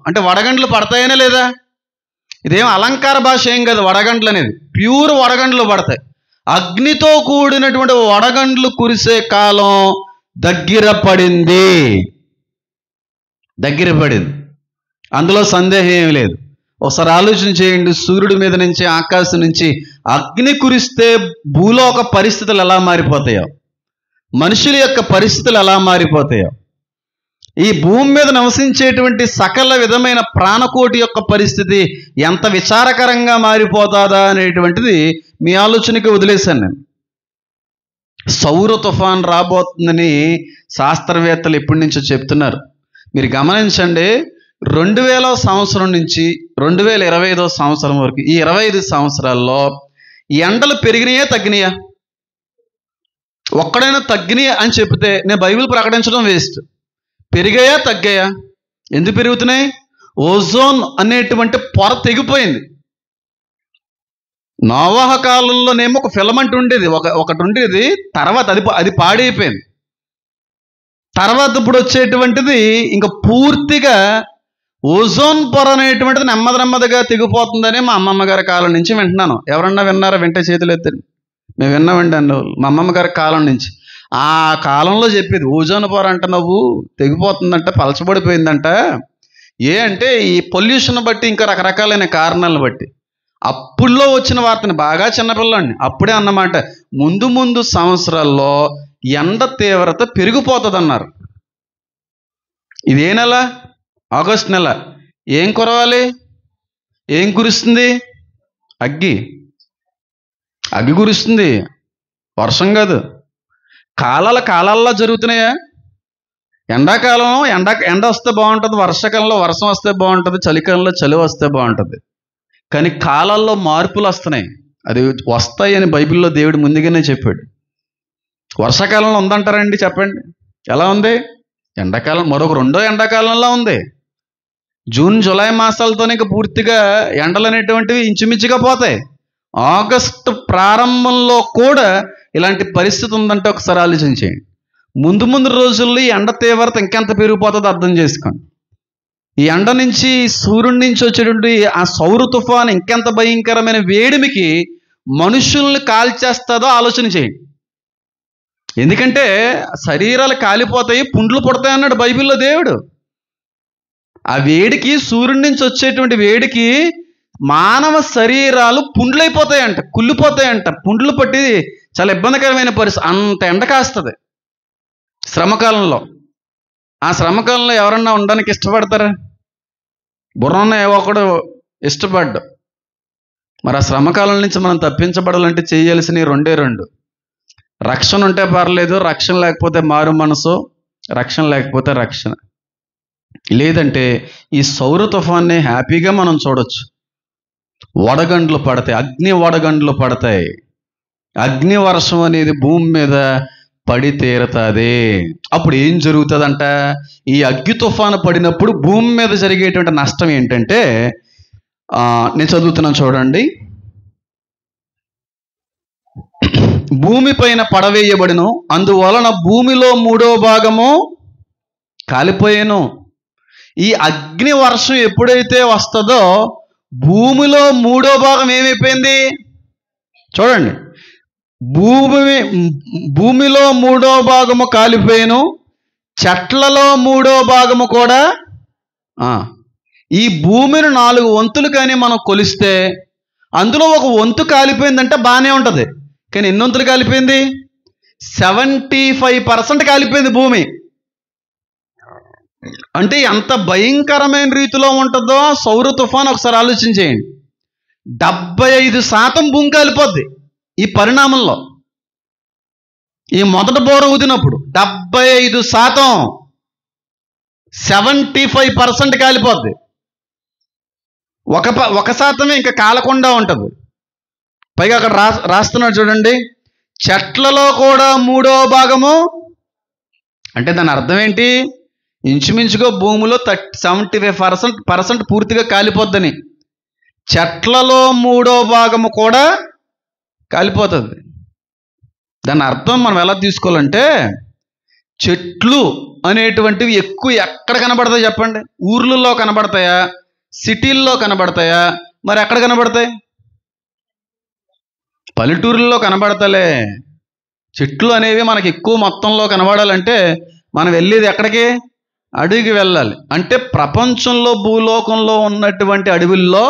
అంటే వడగండ్లు పడతాయనే లేదా? ఇదేం అలంకార భాష ఏం కాదు. వడగండ్లు అనేది ప్యూర్ వడగండ్లు పడతాయి. అగ్నితో కూడినటువంటి వడగండ్లు కురిసే కాలం దగ్గర పడింది. అందులో సందేహం ఏమి లేదు. ఒకసారి ఆలోచన చేయండి. సూర్యుడి మీద నుంచి, ఆకాశం నుంచి అగ్ని కురిస్తే భూలోక పరిస్థితులు ఎలా మారిపోతాయో, మనుషుల యొక్క పరిస్థితులు ఎలా మారిపోతాయో, ఈ భూమి మీద నివసించేటువంటి సకల విధమైన ప్రాణకోటి యొక్క పరిస్థితి ఎంత విచారకరంగా మారిపోతుందా అనేటువంటిది మీ ఆలోచనకి వదిలేశాను నేను. సౌర తుఫాన్ రాబోతుందని శాస్త్రవేత్తలు ఎప్పటి నుంచో చెప్తున్నారు. మీరు గమనించండి, 2000 సంవత్సరం నుంచి 2025 సంవత్సరం వరకు, ఈ 25 సంవత్సరాల్లో ఎండలు పెరిగినాయా తగ్గినాయా? ఒక్కడైనా తగ్గినాయా అని చెప్తే నేను బైబిల్ ప్రకటించడం వేస్ట్. పెరిగాయా తగ్గాయా? ఎందుకు పెరుగుతున్నాయి? ఓజోన్ అనేటువంటి పొర తెగిపోయింది. నోవాహ కాలంలోనేమో ఒక ఫిలమెంట్ ఉండేది, ఒకటి ఉండేది. తర్వాత అది పాడైపోయింది. తర్వాత ఇప్పుడు వచ్చేటువంటిది ఇంకా పూర్తిగా ఓజోన్ పొర అనేటువంటిది నెమ్మదిగా తెగిపోతుందని మా అమ్మమ్మ గారి కాలం నుంచి వింటున్నాను. ఎవరన్నా విన్నారా? వింటే చేతులు ఎత్తండి. మేము విన్నామండి అన్న మా అమ్మమ్మ గారి కాలం నుంచి. ఆ కాలంలో చెప్పేది ఓజోన్ పొర అంట నువ్వు తెగిపోతుందంట, పలచబడిపోయిందంట. అంటే ఈ పొల్యూషన్ బట్టి, ఇంకా రకరకాలైన కారణాలను బట్టి. అప్పుల్లో వచ్చిన వార్తని, బాగా చిన్నపిల్లండి అప్పుడే అన్నమాట, ముందు సంవత్సరాల్లో ఎండ తీవ్రత పెరిగిపోతుంది అన్నారు. ఇదే నెల? ఆగస్టు నెల. ఏం కురవాలి? ఏం కురుస్తుంది? అగ్గి కురుస్తుంది, వర్షం కాదు. కాలాల్లో జరుగుతున్నాయా? ఎండాకాలం ఎండ వస్తే బాగుంటుంది, వర్షాకాలంలో వర్షం వస్తే బాగుంటుంది, చలికాలంలో చలి వస్తే బాగుంటుంది. కానీ కాలాల్లో మార్పులు వస్తున్నాయి. అది వస్తాయని బైబిల్లో దేవుడు ముందుగానే చెప్పాడు. వర్షాకాలంలో ఉందంటారండి? చెప్పండి, ఎలా ఉంది? ఎండాకాలం మరొక రెండో ఎండాకాలంలో ఉంది. జూన్ జూలై మాసాలతోనే ఇంకా పూర్తిగా ఎండలు అనేటువంటివి ఇంచుమించుగా పోతాయి. ఆగస్టు ప్రారంభంలో కూడా ఇలాంటి పరిస్థితి ఉందంటే ఒకసారి ఆలోచించేయండి. ముందు రోజుల్లో ఈ ఎండ తీవ్రత ఇంకెంత పెరిగిపోతుందో అర్థం చేసుకోండి. ఈ ఎండ నుంచి, సూర్యుడి నుంచి వచ్చేటువంటి ఆ సౌర తుఫాను ఇంకెంత భయంకరమైన వేడిమికి మనుషుల్ని కాల్చేస్తుందో ఆలోచన చేయండి. ఎందుకంటే శరీరాలు కాలిపోతాయి, పుండ్లు పుడతాయి అన్నాడు బైబిల్లో దేవుడు. ఆ వేడికి, సూర్యుడి నుంచి వచ్చేటువంటి వేడికి మానవ శరీరాలు పుండ్లైపోతాయంట, కుళ్ళిపోతాయంట. పుండ్లు పట్టి చాలా ఇబ్బందికరమైన పరిస్థితి. అంత ఎండ కాస్తుంది శ్రమకాలంలో. ఆ శ్రమకాలంలో ఎవరన్నా ఉండడానికి ఇష్టపడతారా? బుర్రన్న ఒకడు ఇష్టపడ్డు. మరి ఆ శ్రమకాలం నుంచి మనం తప్పించబడాలంటే చేయాల్సినవి రెండు. రక్షణ ఉంటే పర్లేదు, రక్షణ లేకపోతే మారు మనసు, రక్షణ లేకపోతే రక్షణ. లేదంటే ఈ సౌర తుఫాన్ని హ్యాపీగా మనం చూడొచ్చు. వడగండ్లు పడతాయి, అగ్ని వడగండ్లు పడతాయి. అగ్ని వర్షం అనేది భూమి మీద పడి తీరుతుంది. అప్పుడు ఏం జరుగుతుందంట? ఈ అగ్ని తుఫాను పడినప్పుడు భూమి మీద జరిగేటువంటి నష్టం ఏంటంటే, నేను చదువుతున్నాను చూడండి. భూమి పైన పడవేయబడిను, అందువలన భూమిలో 3వ భాగము కాలిపోయాను. ఈ అగ్ని వర్షం ఎప్పుడైతే వస్తుందో భూమిలో 3వ భాగం ఏమైపోయింది చూడండి. భూమిలో 3వ భాగము కాలిపోయాను, చెట్లలో 3వ భాగము కూడా. ఈ భూమిని 4 వంతులు కానీ మనం కొలిస్తే అందులో ఒక వంతు కాలిపోయిందంటే బాగానే ఉంటుంది. కానీ ఎన్ని వంతులు కాలిపోయింది? 75% కాలిపోయింది భూమి. అంటే ఎంత భయంకరమైన రీతిలో ఉంటుందో సౌర తుఫాన్ ఒకసారి ఆలోచించేయండి. 75% భూమి కాలిపోద్ది ఈ పరిణామంలో. ఈ మొదటి బోర ఊదినప్పుడు 75%, 75% కాలిపోద్ది. 1% ఇంకా కాలకుండా ఉంటుంది. పైగా అక్కడ రాస్తున్నాడు చూడండి, చెట్లలో కూడా 3వ భాగము. అంటే దాని అర్థం ఏంటి? ఇంచుమించుగా భూమిలో 75% పూర్తిగా కాలిపోద్దని. చెట్లలో 3వ భాగము కూడా కాలిపోతుంది. దాని అర్థం మనం ఎలా తీసుకోవాలంటే, చెట్లు అనేటువంటివి ఎక్కువ ఎక్కడ కనబడతాయి చెప్పండి? ఊర్లలో కనబడతాయా, సిటీల్లో కనబడతాయా, మరి ఎక్కడ కనబడతాయి? పల్లెటూరుల్లో కనబడతలే. చెట్లు అనేవి మనకి ఎక్కువ మొత్తంలో కనబడాలంటే మనం వెళ్ళేది ఎక్కడికి? అడవికి వెళ్ళాలి. అంటే ప్రపంచంలో భూలోకంలో ఉన్నటువంటి అడవుల్లో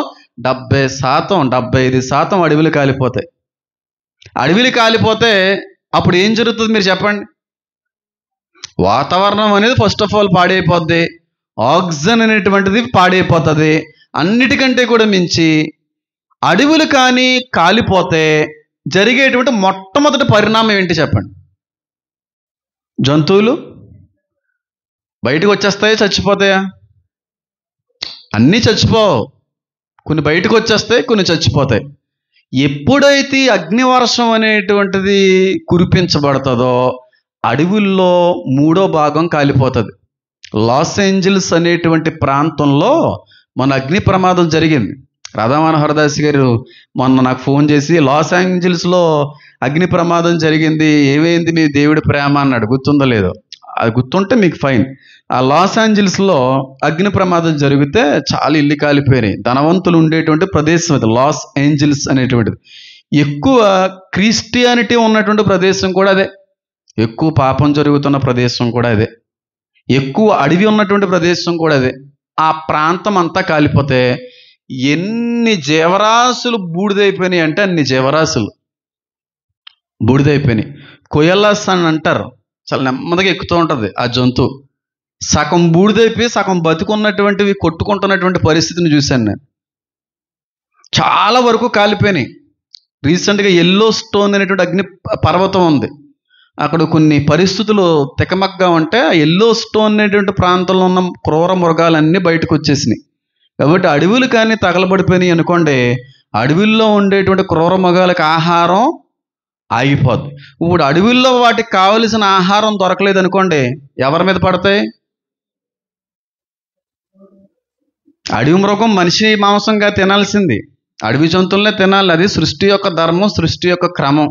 75% అడవులు కాలిపోతాయి. అడవులు కాలిపోతే అప్పుడు ఏం జరుగుతుంది మీరు చెప్పండి? వాతావరణం అనేది ఫస్ట్ ఆఫ్ ఆల్ పాడైపోద్ది, ఆక్సిజన్ అనేటువంటిది పాడైపోతుంది. అన్నిటికంటే కూడా మించి అడవులు కానీ కాలిపోతే జరిగేటువంటి మొట్టమొదటి పరిణామం ఏంటి చెప్పండి? జంతువులు బయటకు వచ్చేస్తాయా, చచ్చిపోతాయా? అన్నీ చచ్చిపోవు. కొన్ని బయటకు వచ్చేస్తాయి, కొన్ని చచ్చిపోతాయి. ఎప్పుడైతే అగ్నివర్షం అనేటువంటిది కురిపించబడుతుందో అడవుల్లో 3వ భాగం కాలిపోతుంది. లాస్ ఏంజల్స్ అనేటువంటి ప్రాంతంలో మన అగ్ని ప్రమాదం జరిగింది. రాధామోహన్ దాస్ గారు మొన్న నాకు ఫోన్ చేసి, లాస్ ఏంజల్స్లో అగ్ని ప్రమాదం జరిగింది, ఏమైంది మీ దేవుడి ప్రేమ అన్నాడు. గుర్తుందో లేదో? అది గుర్తుంటే మీకు ఫైన్. ఆ లాస్ ఏంజల్స్లో అగ్ని ప్రమాదం జరిగితే చాలా ఇల్లు కాలిపోయినాయి. ధనవంతులు ఉండేటువంటి ప్రదేశం అది లాస్ ఏంజల్స్ అనేటువంటిది. ఎక్కువ క్రిస్టియానిటీ ఉన్నటువంటి ప్రదేశం కూడా అదే, ఎక్కువ పాపం జరుగుతున్న ప్రదేశం కూడా అదే, ఎక్కువ అడవి ఉన్నటువంటి ప్రదేశం కూడా అదే. ఆ ప్రాంతం అంతా కాలిపోతే ఎన్ని జీవరాశులు బూడిదైపోయినాయి అంటే అన్ని జీవరాశులు బూడిదైపోయినాయి. కొయలస్ అని అంటారు, చాలా నెమ్మదిగా ఎక్కుతూ ఉంటుంది ఆ జంతువు. సగం బూడిదైపోయి సగం బతుకున్నటువంటివి కొట్టుకుంటున్నటువంటి పరిస్థితిని చూశాను నేను. చాలా వరకు కాలిపోయినాయి. రీసెంట్గా ఎల్లో స్టోన్ అనేటువంటి అగ్ని పర్వతం ఉంది. అక్కడ కొన్ని పరిస్థితులు తికమకగా ఉంటే ఆ ఎల్లో స్టోన్ అనేటువంటి ప్రాంతంలో ఉన్న క్రూర మృగాలన్నీ బయటకు వచ్చేసినాయి. కాబట్టి అడవులు కానీ తగలబడిపోయినాయి అనుకోండి, అడవుల్లో ఉండేటువంటి క్రూర మృగాలకు ఆహారం ఆగిపోద్ది. ఇప్పుడు అడవుల్లో వాటికి కావలసిన ఆహారం దొరకలేదు అనుకోండి, ఎవరి మీద పడతాయి? అడవి మృగం మనిషి మాంసంగా తినాల్సింది, అడవి జంతువులనే తినాలి. అది సృష్టి యొక్క ధర్మం, సృష్టి యొక్క క్రమం.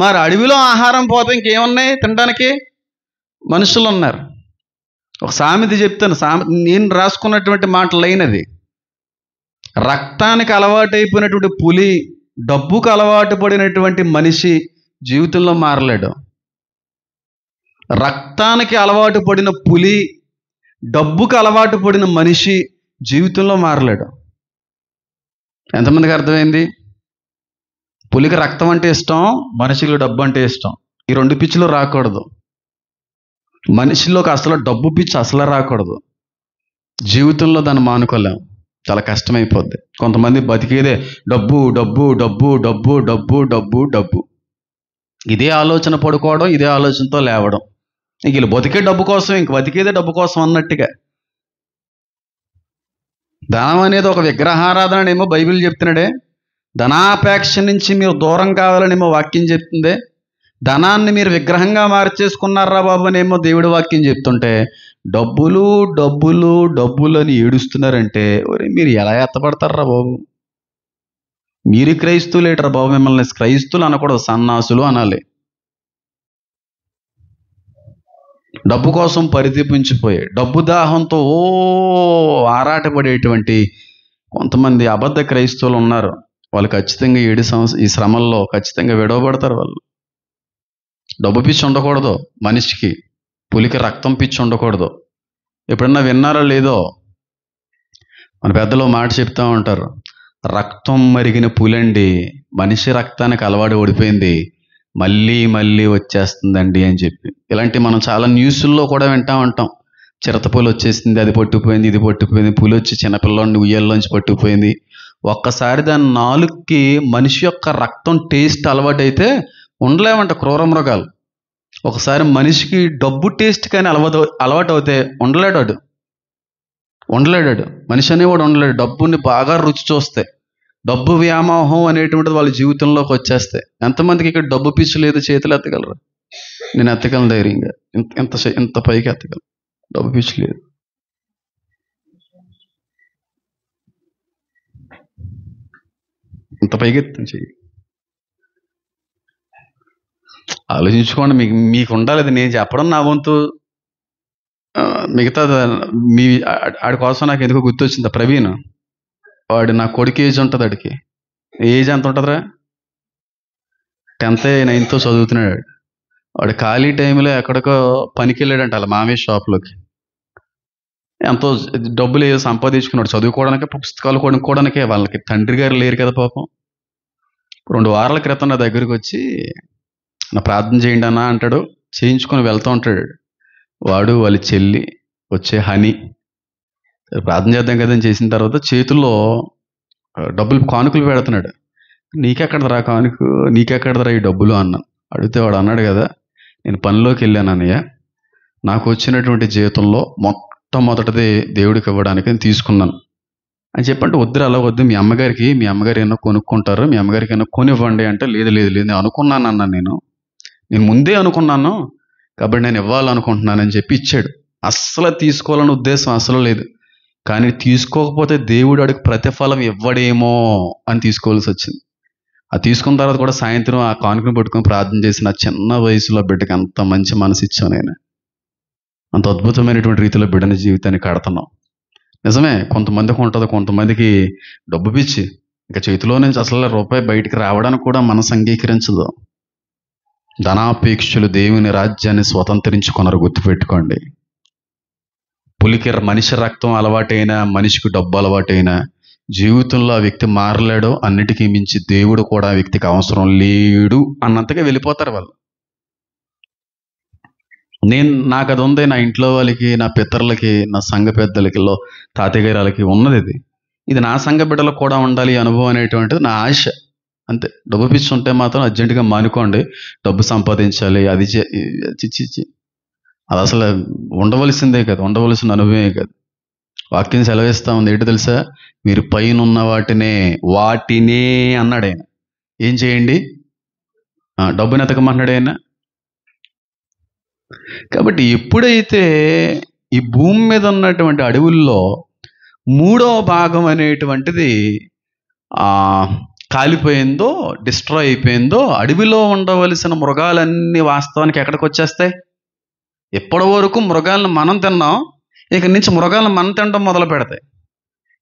మరి అడవిలో ఆహారం పోతే ఇంకేమున్నాయి తినడానికి? మనుషులు ఉన్నారు. ఒక సామెత చెప్తాను, నేను రాసుకున్నటువంటి మాటలు అయినది. రక్తానికి అలవాటు అయిపోయినటువంటి పులి, డబ్బుకు అలవాటు పడినటువంటి మనిషి జీవితంలో మారలేడు. రక్తానికి అలవాటు పడిన పులి, డబ్బుకు అలవాటు పడిన మనిషి జీవితంలో మారలేడు. ఎంతమందికి అర్థమైంది? పులికి రక్తం అంటే ఇష్టం, మనిషికి డబ్బు అంటే ఇష్టం. ఈ 2 పిచ్చిలు రాకూడదు. మనిషిలోకి అసలు డబ్బు పిచ్చి అసలు రాకూడదు. జీవితంలో దాన్ని మానుకోలేం, చాలా కష్టమైపోద్ది. కొంతమంది బతికేదే డబ్బు డబ్బు డబ్బు డబ్బు డబ్బు డబ్బు డబ్బు, ఇదే ఆలోచన పడుకోవడం, ఇదే ఆలోచనతో లేవడం. ఇంక వీళ్ళు బతికే డబ్బు కోసం, ఇంక బతికేదే డబ్బు కోసం అన్నట్టుగా. ధనం అనేది ఒక విగ్రహారాధన ఏమో బైబిల్ చెప్తున్నాడే. ధనాపేక్ష నుంచి మీరు దూరం కావాలనేమో వాక్యం చెప్తుందే. ధనాన్ని మీరు విగ్రహంగా మార్చేసుకున్నారా బాబు అనేమో దేవుడి వాక్యం చెప్తుంటే, డబ్బులు డబ్బులు డబ్బులు అని ఏడుస్తున్నారంటే, ఒరే మీరు ఎలా ఎత్తపడతారా బాబు? మీరు క్రైస్తువులేటరా బాబు, మిమ్మల్ని క్రైస్తువులు అనకూడదు, సన్నాసులు అనాలి. డబ్బు కోసం పరితపించిపోయాయి, డబ్బు దాహంతో ఆరాటపడేటువంటి కొంతమంది అబద్ధ క్రైస్తవులు ఉన్నారు. వాళ్ళు ఖచ్చితంగా ఈ శ్రమల్లో ఖచ్చితంగా విడవబడతారు. వాళ్ళు డబ్బు పిచ్చి ఉండకూడదు మనిషికి, పులికి రక్తం పిచ్చి ఉండకూడదు. ఎప్పుడన్నా విన్నారో లేదో, మన పెద్దలు మాట చెప్తా ఉంటారు, రక్తం మరిగిన పులండి, మనిషి రక్తానికి అలవాటు ఓడిపోయింది, మళ్ళీ మళ్ళీ వచ్చేస్తుందండి అని చెప్పి. ఇలాంటి మనం చాలా న్యూస్ల్లో కూడా వింటా ఉంటాం. చిరతపులి వచ్చేసింది, అది పట్టుకుపోయింది, ఇది పట్టుకుపోయింది, పులి వచ్చి చిన్నపిల్లని ఉయ్యాల్లోంచి పట్టుకుపోయింది. ఒక్కసారి దాని నాలుగుకి మనిషి యొక్క రక్తం టేస్ట్ అలవాటైతే ఉండలేమంట క్రూర మృగాలు. ఒకసారి మనిషికి డబ్బు టేస్ట్ కానీ అలవాటు అవుతే ఉండలేడాడు. మనిషి అనేవాడు ఉండలేడు. డబ్బుని బాగా రుచి చూస్తే, డబ్బు వ్యామోహం అనేటువంటిది వాళ్ళ జీవితంలోకి వచ్చేస్తే. ఎంతమందికి ఇక్కడ డబ్బు పిచ్చి లేదు? చేతులు ఎత్తగలరు. నేను ఎత్తగలను ధైర్యంగా, ఇంత పైకి ఎత్తగలను. డబ్బు పిచ్చి లేదు. ఇంత పైకి ఎత్తం చెయ్యి. ఆలోచించుకోండి. మీకు ఉండాలి. అది నేను చెప్పడం నా వంతు. మిగతా ఆడి కోసం నాకు ఎందుకో గుర్తొచ్చింది. ప్రవీణ్, వాడు నా కొడుకు ఏజ్ ఉంటుంది. వాడికి ఏజ్ ఎంత ఉంటుందిరా? 10th 9th చదువుతున్నాడు. వాడు ఖాళీ టైంలో ఎక్కడికో పనికి వెళ్ళాడంట వాళ్ళ మామయ్య షాప్లోకి. ఎంతో డబ్బులు ఏదో సంపాదించుకున్నాడు చదువుకోవడానికి, పుస్తకాలు కొనుక్కోవడానికే. వాళ్ళకి తండ్రి గారు లేరు కదా పాపం. 2 వారాల క్రితం నా దగ్గరికి వచ్చి, నా ప్రార్థన చేయండి అన్నా అంటాడు. చేయించుకొని వెళ్తూ ఉంటాడు. వాడు వాళ్ళ చెల్లి వచ్చే హనీ ప్రార్థన చేద్దాం కదని చేసిన తర్వాత చేతుల్లో డబ్బులు కానుకలు పెడుతున్నాడు. నీకెక్కడదరా కానుక, నీకెక్కడదరా ఈ డబ్బులు అన్నాను. అడిగితే వాడు అన్నాడు కదా, నేను పనిలోకి వెళ్ళాను అన్నయ్య, నాకు వచ్చినటువంటి జీతంలో మొట్టమొదటిది దేవుడికి ఇవ్వడానికి నేను తీసుకున్నాను అని చెప్పంటే, వద్దురు అలా వద్దు, మీ అమ్మగారు ఏమో కొనుక్కుంటారు, మీ అమ్మగారికి ఏమో కొనివ్వండి అంటే, లేదు నేను అనుకున్నాను అన్నాను. నేను ముందే అనుకున్నాను కాబట్టి నేను ఇవ్వాలనుకుంటున్నానని చెప్పి ఇచ్చాడు. అస్సలు తీసుకోవాలనే ఉద్దేశం అసలు లేదు. కానీ తీసుకోకపోతే దేవుడు అడిగి ప్రతిఫలం ఇవ్వడేమో అని తీసుకోవాల్సి వచ్చింది. అది తీసుకున్న తర్వాత కూడా సాయంత్రం ఆ కానుకను పట్టుకొని ప్రార్థన చేసి, నా చిన్న వయసులో బిడ్డకి అంత మంచి మనసు ఇచ్చాను, నేను అంత అద్భుతమైనటువంటి రీతిలో బిడ్డని జీవితాన్ని కడుతున్నాం. నిజమే, కొంతమందికి ఉంటుంది, కొంతమందికి డబ్బు పిచ్చి. ఇంకా చేతిలో నుంచి అసలు రూపాయి బయటికి రావడానికి కూడా మనసు అంగీకరించదు. ధనాపేక్షలు దేవుని రాజ్యాన్ని స్వతంత్రించుకున్నారు. గుర్తుపెట్టుకోండి. పులికి మనిషి రక్తం అలవాటైనా, మనిషికి డబ్బు అలవాటైనా, జీవితంలో ఆ వ్యక్తి మారలేడు. అన్నిటికీ మించి దేవుడు కూడా ఆ వ్యక్తికి అవసరం లేడు అన్నంతగా వెళ్ళిపోతారు వాళ్ళు. నాకు అది ఉంది, నా ఇంట్లో వాళ్ళకి, నా పితరులకి, నా సంఘ పెద్దలకి, తాతయ్య గారికి ఉన్నది. ఇది నా సంఘ బిడ్డలకు కూడా ఉండాలి అనుభవం అనేటువంటిది నా ఆశ. అంతే. డబ్బు పిచ్చి ఉంటే మాత్రం అర్జెంటుగా మానుకోండి. డబ్బు సంపాదించాలి, అది చిచ్చి, అది అసలు ఉండవలసిందే కదా, ఉండవలసిన అనుభవమే కదా. వాక్యం సెలవిస్తా ఉంది. ఏంటి తెలుసా? మీరు పైన ఉన్న వాటినే అన్నాడు ఆయన. ఏం చేయండి? డబ్బుని ఎతకమన్నాడు ఆయన. కాబట్టి ఎప్పుడైతే ఈ భూమి మీద ఉన్నటువంటి అడవుల్లో 3వ భాగం అనేటువంటిది కాలిపోయిందో, డిస్ట్రాయ్ అయిపోయిందో, అడవిలో ఉండవలసిన మృగాలన్నీ వాస్తవానికి ఎక్కడికి వచ్చేస్తాయి? ఎప్పటి వరకు మృగాలను మనం తిన్నాం, ఇక నుంచి మృగాలను మనం తినడం మొదలు పెడతాయి.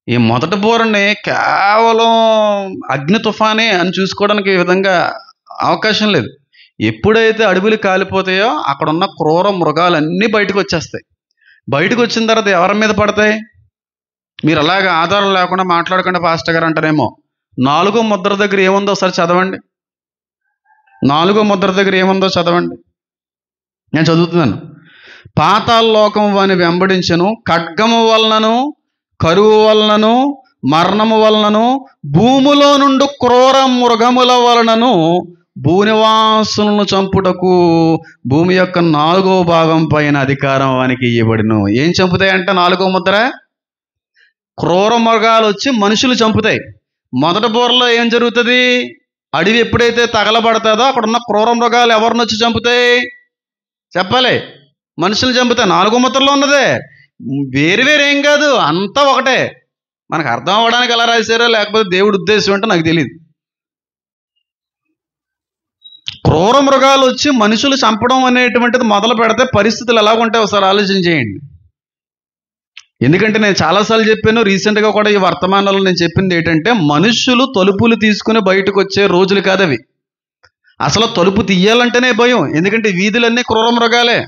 ఈ మొదటి బోరని కేవలం అగ్ని తుఫానే అని చూసుకోవడానికి ఈ విధంగా అవకాశం లేదు. ఎప్పుడైతే అడవులు కాలిపోతాయో అక్కడ ఉన్న క్రూర మృగాలన్నీ బయటకు వచ్చేస్తాయి. బయటకు వచ్చిన తర్వాత ఎవరి మీద పడతాయి? మీరు అలాగే ఆధారం లేకుండా మాట్లాడకుండా పాస్టర్ గారు అంటారేమో. 4వ ముద్ర దగ్గర ఏముందో ఒకసారి చదవండి. 4వ ముద్ర దగ్గర ఏముందో చదవండి. నేను చదువుతున్నాను. పాతాళ లోకం వాని వెంబడించెను, ఖడ్గము వలనను, కరువు వలనను, మరణము వలనను, భూమిలో నుండి క్రూర మృగముల వలనను భూనివాసులను చంపుటకు భూమి యొక్క 4వ భాగం పైన అధికారం వానికి ఇవ్వబడును. ఏం చంపుతాయంట? 4వ ముద్ర. క్రూర మృగాలు వచ్చి మనుషులు చంపుతాయి. మొదటి బోర్లో ఏం జరుగుతుంది? అడవి ఎప్పుడైతే తగలబడతాదో అక్కడ ఉన్న క్రూర మృగాలు ఎవరిని వచ్చి చంపుతాయి? చెప్పాలి. మనుషులు చంపుతాయి. 4వ ముద్రలో ఉన్నదే. వేరేం కాదు, అంతా ఒకటే. మనకు అర్థం అవ్వడానికి ఎలా రాశారో, లేకపోతే దేవుడి ఉద్దేశం ఏంటో నాకు తెలియదు. క్రూర మృగాలు వచ్చి మనుషులు చంపడం అనేటువంటిది మొదలు పెడితే పరిస్థితులు ఎలా ఉంటాయి ఒకసారి ఆలోచన చేయండి. ఎందుకంటే నేను చాలాసార్లు చెప్పాను, రీసెంట్గా కూడా ఈ వర్తమానాల్లో నేను చెప్పింది ఏంటంటే, మనుషులు తలుపులు తీసుకుని బయటకు వచ్చే రోజులు కాదు అవి. అసలు తలుపు తీయాలంటేనే భయం, ఎందుకంటే వీధులన్నీ క్రూర మృగాలే.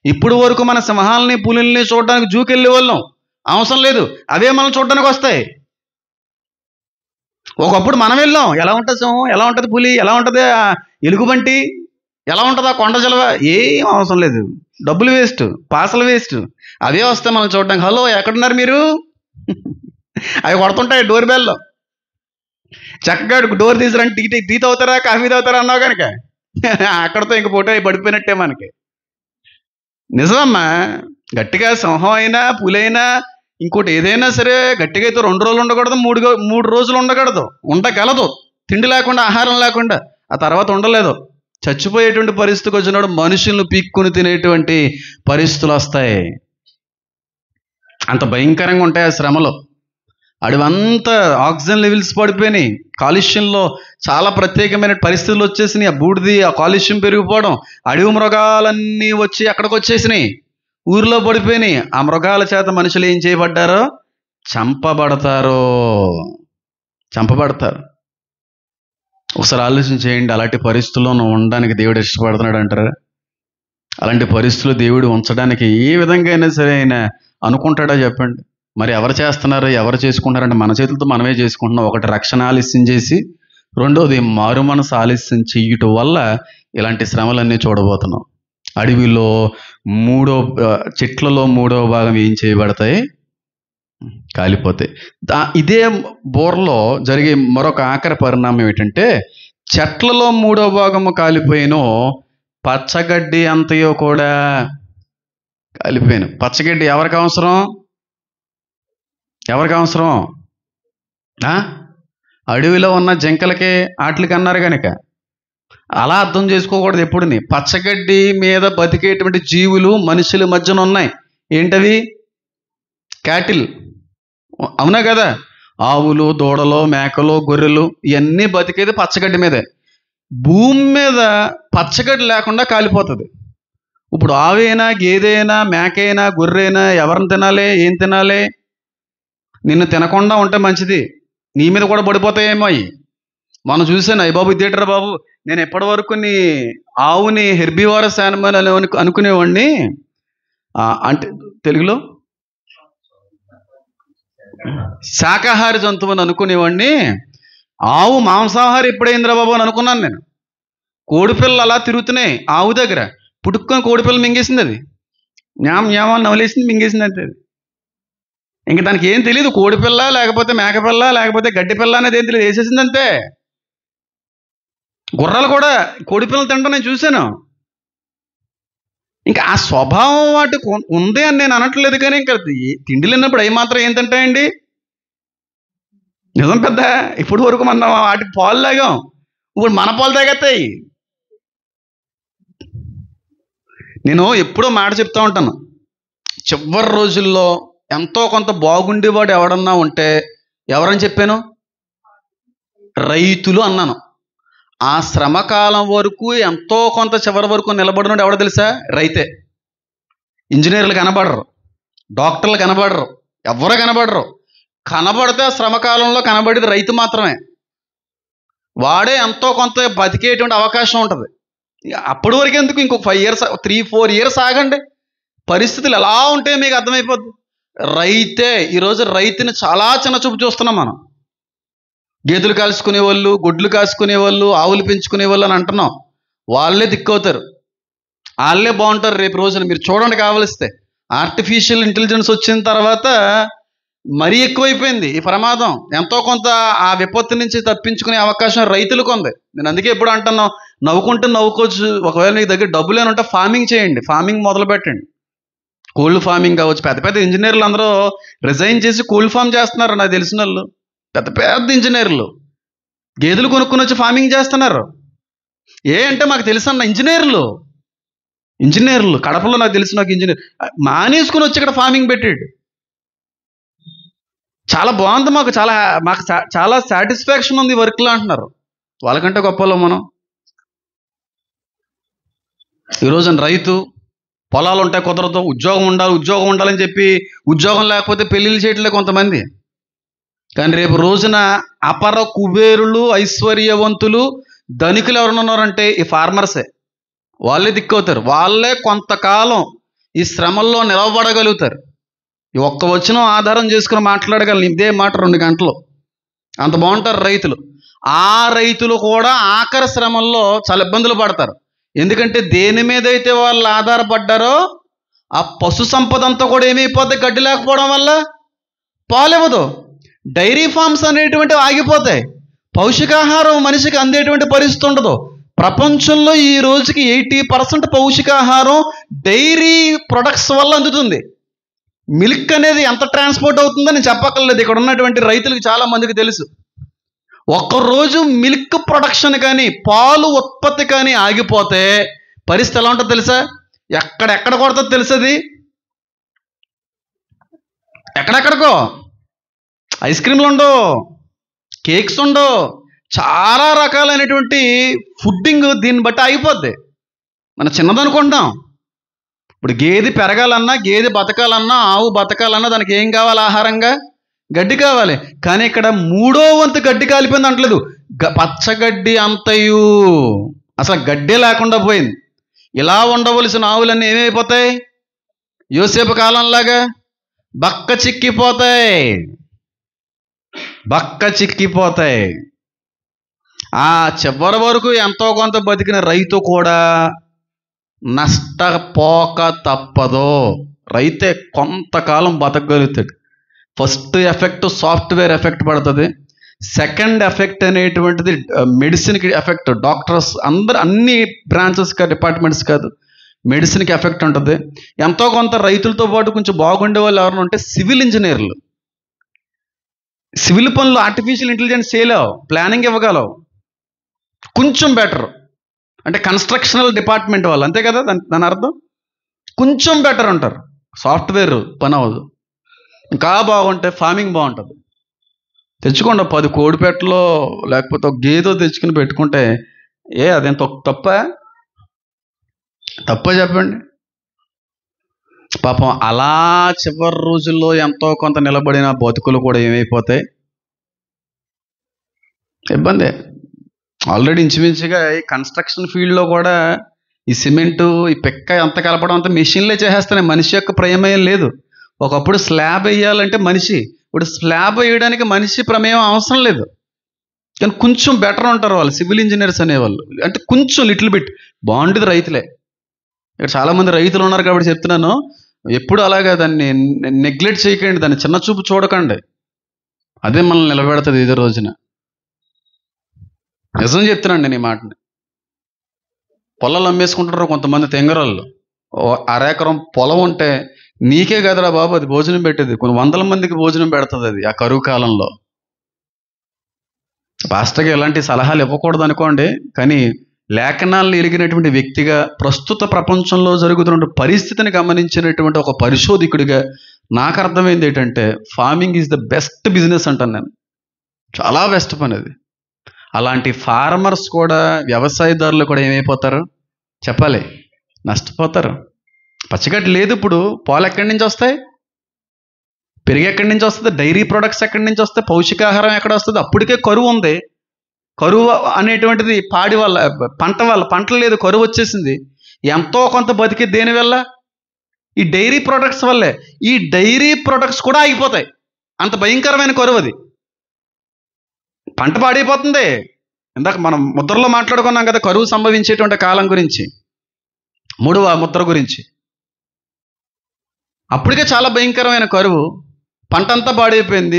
ఇప్పుడు వరకు మన సింహాలని పులుల్ని చూడడానికి జూకెళ్ళే వాళ్ళం, అవసరం లేదు, అవే మనం చూడడానికి వస్తాయి. ఒకప్పుడు మనం వెళ్ళాం, ఎలా ఉంటుంది సింహం, ఎలా ఉంటుంది పులి, ఎలా ఉంటుంది ఎలుగుబంటి, ఎలా ఉంటుంది ఆ కొండ జలవ, ఏం అవసరం లేదు, డబ్బులు వేస్ట్, పాసలు వేస్ట్, అవే వస్తాయి మనం చూడడానికి. హలో ఎక్కడున్నారు మీరు అవి కొడుతుంటాయి డోర్ బెల్. చక్కగా డోర్ తీసిరంటే టీ తాగుతారా కాఫీ తాగుతారా అన్నావు కనుక అక్కడతో ఇంక ఫోటో పడిపోయినట్టే మనకి. నిజమమ్మా, గట్టిగా సింహం అయినా పులైనా ఇంకోటి ఏదైనా సరే గట్టిగా అయితే 2 రోజులు ఉండకూడదు, 3 రోజులు ఉండకూడదు, ఉండగలదు తిండి లేకుండా, ఆహారం లేకుండా. ఆ తర్వాత ఉండలేదు, చచ్చిపోయేటువంటి పరిస్థితికి వచ్చినప్పుడు మనుషులను పీక్కుని తినేటువంటి పరిస్థితులు వస్తాయి. అంత భయంకరంగా ఉంటాయి ఆ శ్రమలో. అడవంతా ఆక్సిజన్ లెవెల్స్ పడిపోయినాయి, కాలుష్యంలో చాలా ప్రత్యేకమైన పరిస్థితులు వచ్చేసినాయి. ఆ బూడిది, ఆ కాలుష్యం పెరిగిపోవడం, అడవి మృగాలన్నీ వచ్చి అక్కడికి వచ్చేసినాయి, ఊరిలో పడిపోయినాయి. ఆ మృగాల చేత మనుషులు ఏం చేయబడ్డారో, చంపబడతారు. ఒకసారి ఆలోచన చేయండి, అలాంటి పరిస్థితుల్లో ఉండడానికి దేవుడు ఇష్టపడుతున్నాడు అంటారా? అలాంటి పరిస్థితులు దేవుడు ఉంచడానికి ఏ విధంగా అయినా సరే ఆయన అనుకుంటాడా చెప్పండి? మరి ఎవరు చేస్తున్నారు, ఎవరు చేసుకుంటారంటే మన చేతులతో మనమే చేసుకుంటున్నాం. ఒకటి రక్షణ ఆలస్యం చేసి, రెండోది మారు మనసు ఆలస్యం చెయ్యటం వల్ల ఇలాంటి శ్రమలన్నీ చూడబోతున్నాం. అడవిలో చెట్లలో 3వ భాగం ఏం చేయబడతాయి? కాలిపోతాయి. ఇదే బోర్లో జరిగే మరొక ఆఖరి పరిణామం ఏంటంటే, చెట్లలో 3వ భాగము కాలిపోయినో, పచ్చగడ్డి అంతయో కూడా కాలిపోయాను. పచ్చగడ్డి ఎవరికి అవసరం? అడవిలో ఉన్న జింకలకి వాటికి అన్నారు కనుక అలా అర్థం చేసుకోకూడదు ఎప్పుడుని. పచ్చగడ్డి మీద బతికేటువంటి జీవులు మనుషుల మధ్యన ఉన్నాయి. ఏంటవి? క్యాటిల్, అవునా కదా? ఆవులు, దూడలు, మేకలు, గొర్రెలు ఇవన్నీ బతికేది పచ్చగడ్డి మీదే. భూమి మీద పచ్చగడ్డి లేకుండా కాలిపోతుంది. ఇప్పుడు ఆవైనా, గేదైనా, మేకైనా, గొర్రెైనా ఎవరిని తినాలి, ఏం తినాలి? నిన్ను తినకుండా ఉంటే మంచిది, నీ మీద కూడా పడిపోతాయేమో అవి. మనం చూసాను, అయ్య బాబు ఇదేటరా బాబు, నేను ఎప్పటి వరకు ఆవుని హెర్బివారస్ యానిమల్ అని అనుకునేవాడిని, అంటే తెలుగులో శాకాహారి జంతువు అని అనుకునేవాడిని. ఆవు మాంసాహారి ఎప్పుడైందిరా బాబు అని అనుకున్నాను నేను. కోడిపిల్లలు అలా తిరుగుతున్నాయి ఆవు దగ్గర, పుట్టుకొని కోడిపిల్ల మింగేసింది, అది న్యామని నవలేసింది, మింగేసింది అంతే. ఇంక దానికి ఏం తెలియదు, కోడిపిల్ల లేకపోతే మేకపిల్ల లేకపోతే గడ్డి పిల్ల అనేది ఏం తెలియదు, వేసేసింది అంతే. గుర్రాలు కూడా కోడిపిల్లలు తింటాం నేను చూశాను. ఇంకా ఆ స్వభావం వాటికి ఉంది అని నేను అనట్లేదు, కానీ ఇంకా తిండి లేనప్పుడు అవి మాత్రం ఏం తింటాయండి? నిజం పెద్ద. ఇప్పుడు వరకు మనం వాటికి పాలు తాగాం, ఇప్పుడు మన పాలు తాగేస్తాయి. నేను ఎప్పుడో మాట చెప్తా ఉంటాను, చివరి రోజుల్లో ఎంతో కొంత బాగుండేవాడు ఎవడన్నా ఉంటే ఎవరని చెప్పాను? రైతులు అన్నాను. ఆ శ్రమకాలం వరకు ఎంతో కొంత చివరి వరకు నిలబడినాడు ఎవడో తెలుసా? రైతే. ఇంజనీర్లు కనబడరు, డాక్టర్లు కనబడరు, ఎవరు కనబడరు. కనబడితే ఆ శ్రమకాలంలో కనబడేది రైతు మాత్రమే. వాడే ఎంతో కొంత బతికేటువంటి అవకాశం ఉంటుంది. అప్పటి వరకు ఎందుకు, ఇంకో 5 years 3-4 years ఆగండి, పరిస్థితులు ఎలా ఉంటాయో మీకు అర్థమైపోద్ది. రైతే ఈరోజు రైతుని చాలా చిన్న చూపు చూస్తున్నాం మనం. గేదెలు కాల్చుకునే వాళ్ళు, గొడ్లు కాసుకునే వాళ్ళు, ఆవులు పెంచుకునే వాళ్ళు అని అంటున్నాం. వాళ్ళే దిక్కవుతారు, వాళ్ళే బాగుంటారు రేపు రోజున. మీరు చూడండి, కావలిస్తే ఆర్టిఫిషియల్ ఇంటెలిజెన్స్ వచ్చిన తర్వాత మరీ ఎక్కువైపోయింది ఈ ప్రమాదం. ఎంతో కొంత ఆ విపత్తు నుంచి తప్పించుకునే అవకాశం రైతులకు ఉంది. నేను అందుకే ఎప్పుడు అంటున్నాను, నవ్వుకోవచ్చు. ఒకవేళ మీ దగ్గర డబ్బులు ఏమంటే ఫార్మింగ్ చేయండి, ఫార్మింగ్ మొదలు పెట్టండి. కోల్డ్ ఫార్మింగ్ కావచ్చు. పెద్ద పెద్ద ఇంజనీర్లు అందరూ రిజైన్ చేసి కోల్డ్ ఫార్మ్ చేస్తున్నారు. నాకు తెలిసిన వాళ్ళు పెద్ద పెద్ద ఇంజనీర్లు గేదెలు కొనుక్కొని వచ్చి ఫార్మింగ్ చేస్తున్నారు. అంటే మాకు తెలుసన్న ఇంజనీర్లు కడపలో నాకు తెలిసిన ఒక ఇంజనీర్ మానేసుకుని వచ్చి ఇక్కడ ఫార్మింగ్ పెట్టాడు. చాలా బాగుంది, మాకు చాలా సాటిస్ఫాక్షన్ ఉంది వర్క్లో అంటున్నారు. వాళ్ళకంటే గొప్పలో మనం. ఈ రోజున రైతు పొలాలు ఉంటాయి కుదరదు, ఉద్యోగం ఉండాలని చెప్పి ఉద్యోగం లేకపోతే పెళ్ళిళ్ళు చేయట్లే కొంతమంది. కానీ రేపు రోజున అపర కుబేరులు, ఐశ్వర్యవంతులు, ధనికులు ఎవరైనా ఉన్నారంటే ఈ ఫార్మర్సే. వాళ్ళే దిక్కవుతారు. వాళ్ళే కొంతకాలం ఈ శ్రమల్లో నిలబడగలుగుతారు. ఈ ఒక్క వచనం ఆధారం చేసుకుని మాట్లాడగలను ఇదే మాట 2 గంటలు. అంత బాగుంటారు రైతులు. ఆ రైతులు కూడా ఆఖరి శ్రమల్లో చాలా ఇబ్బందులు పడతారు. ఎందుకంటే దేని మీద అయితే వాళ్ళు ఆధారపడ్డారో ఆ పశు సంపద అంతా కూడా ఏమైపోద్ది, గడ్డి లేకపోవడం వల్ల పాలివ్వదు. డైరీ ఫార్మ్స్ అనేటువంటివి ఆగిపోతాయి. పౌష్టికాహారం మనిషికి అందేటువంటి పరిస్థితి ఉండదు. ప్రపంచంలో ఈ రోజుకి 80% పౌష్టికాహారం డైరీ ప్రొడక్ట్స్ వల్ల అందుతుంది. మిల్క్ అనేది ఎంత ట్రాన్స్పోర్ట్ అవుతుందో నేను చెప్పక్కర్లేదు. ఇక్కడ ఉన్నటువంటి రైతులకు చాలా మందికి తెలుసు. ఒక్కరోజు మిల్క్ ప్రొడక్షన్ కానీ పాలు ఉత్పత్తి కానీ ఆగిపోతే పరిస్థితి ఎలా ఉంటుందో తెలుసా? ఎక్కడెక్కడ కొడుతుందో తెలుసది. ఎక్కడెక్కడికో ఐస్ క్రీమ్లు ఉండవు, కేక్స్ ఉండవు, చాలా రకాలైనటువంటి ఫుడ్డింగ్ దీన్ని బట్టి ఆగిపోద్ది. మనం చిన్నదనుకుంటాం. ఇప్పుడు గేదె పెరగాలన్నా, గేదె బతకాలన్నా, ఆవు బతకాలన్నా దానికి ఏం కావాలి? ఆహారంగా గడ్డి కావాలి. కానీ ఇక్కడ 3వ వంతు గడ్డి కాలిపోయింది అంటలేదు. పచ్చగడ్డి అంతయు అసలు గడ్డే లేకుండా పోయింది. ఇలా ఉండవలసిన ఆవులన్నీ ఏమైపోతాయి? యోసేపు కాలంలాగా బక్క చిక్కిపోతాయి. ఆ చివరి వరకు ఎంతో కొంత బతికిన రైతు కూడా నష్టపోక తప్పదు. రైతే కొంతకాలం బతకగలుగుతాడు. ఫస్ట్ ఎఫెక్ట్ సాఫ్ట్వేర్ ఎఫెక్ట్ పడుతుంది. సెకండ్ ఎఫెక్ట్ అనేటువంటిది మెడిసిన్కి ఎఫెక్ట్. డాక్టర్స్ అన్ని బ్రాంచెస్ డిపార్ట్మెంట్స్ కాదు, మెడిసిన్కి ఎఫెక్ట్ ఉంటుంది. ఎంతో కొంత రైతులతో పాటు కొంచెం బాగుండే వాళ్ళు ఎవరైనా ఉంటే సివిల్ ఇంజనీర్లు. సివిల్ పనులు ఆర్టిఫిషియల్ ఇంటెలిజెన్స్ చేయలేవు, ప్లానింగ్ ఇవ్వగలవు. కొంచెం బెటర్ అంటే కన్స్ట్రక్షనల్ డిపార్ట్మెంట్ వాళ్ళు, అంతే కదా దాని అర్థం. కొంచెం బెటర్ ఉంటారు. సాఫ్ట్వేర్ పని అవ్వదు. ఇంకా బాగుంటే ఫార్మింగ్ బాగుంటుంది. తెచ్చుకోండి 10 కోడిపెట్టలో లేకపోతే ఒక గేదె తెచ్చుకుని పెట్టుకుంటే అదేం తప్ప చెప్పండి. పాపం అలా చివరి రోజుల్లో ఎంతో కొంత నిలబడిన బతుకులు కూడా ఏమైపోతాయి? ఇబ్బంది. ఆల్రెడీ ఇంచుమించుగా ఈ కన్స్ట్రక్షన్ ఫీల్డ్లో కూడా ఈ సిమెంటు, ఈ పెక్క ఎంత కలపడం అంతా మెషిన్లే చేసేస్తున్నాయి. మనిషి యొక్క ప్రమేయం లేదు. ఒకప్పుడు స్లాబ్ వేయాలంటే మనిషి, ఇప్పుడు స్లాబ్ వేయడానికి మనిషి ప్రమేయం అవసరం లేదు. కానీ కొంచెం బెటర్ ఉంటారు వాళ్ళు, సివిల్ ఇంజనీర్స్ అనేవాళ్ళు. అంటే కొంచెం లిటిల్ బిట్ బాగుంటుంది రైతులే. ఇక్కడ చాలామంది రైతులు ఉన్నారు కాబట్టి చెప్తున్నాను, ఎప్పుడు అలాగా దాన్ని నెగ్లెక్ట్ చేయకండి, దాన్ని చిన్న చూపు చూడకండి. అదే మనల్ని నిలబెడుతుంది ఇదే రోజున. నిజం చెప్తున్నాను నేను ఈ మాటని. పొలాలు అమ్మేసుకుంటారు కొంతమంది తెంగరాళ్ళు. 1/2 ఎకరం పొలం ఉంటే నీకే కదరా బాబు అది భోజనం పెట్టేది, కొన్ని 100 మందికి భోజనం పెడుతుంది అది ఆ కరువు కాలంలో. పాస్టర్గా ఎలాంటి సలహాలు ఇవ్వకూడదు అనుకోండి, కానీ లేఖనాలను ఎరిగినటువంటి వ్యక్తిగా ప్రస్తుత ప్రపంచంలో జరుగుతున్న పరిస్థితిని గమనించినటువంటి ఒక పరిశోధకుడిగా నాకు అర్థమైంది ఏంటంటే farming is the best business అంటాను నేను. చాలా బెస్ట్ పని అది. అలాంటి ఫార్మర్స్ కూడా, వ్యవసాయదారులు కూడా ఏమైపోతారు చెప్పాలి? నష్టపోతారు. పచ్చగడ్డి లేదు. ఇప్పుడు పాలు ఎక్కడి నుంచి వస్తాయి? పెరుగు ఎక్కడి నుంచి వస్తుంది? డైరీ ప్రొడక్ట్స్ ఎక్కడి నుంచి వస్తాయి? పౌష్టికాహారం ఎక్కడ వస్తుంది? అప్పటికే కరువు ఉంది. కరువు అనేటువంటిది పాడి వల్ల, పంటలు లేదు, కరువు వచ్చేసింది. ఎంతో కొంత బతికి దేనివల్ల? ఈ డైరీ ప్రొడక్ట్స్ వల్లే. ఈ డైరీ ప్రొడక్ట్స్ కూడా ఆగిపోతాయి. అంత భయంకరమైన కరువు అది. పంట పాడైపోతుంది. ఇందాక మనం ముద్రలో మాట్లాడుకున్నాం కదా కరువు సంభవించేటువంటి కాలం గురించి, 3వ ముద్ర గురించి. అప్పటికే చాలా భయంకరమైన కరువు, పంట అంతా పాడైపోయింది,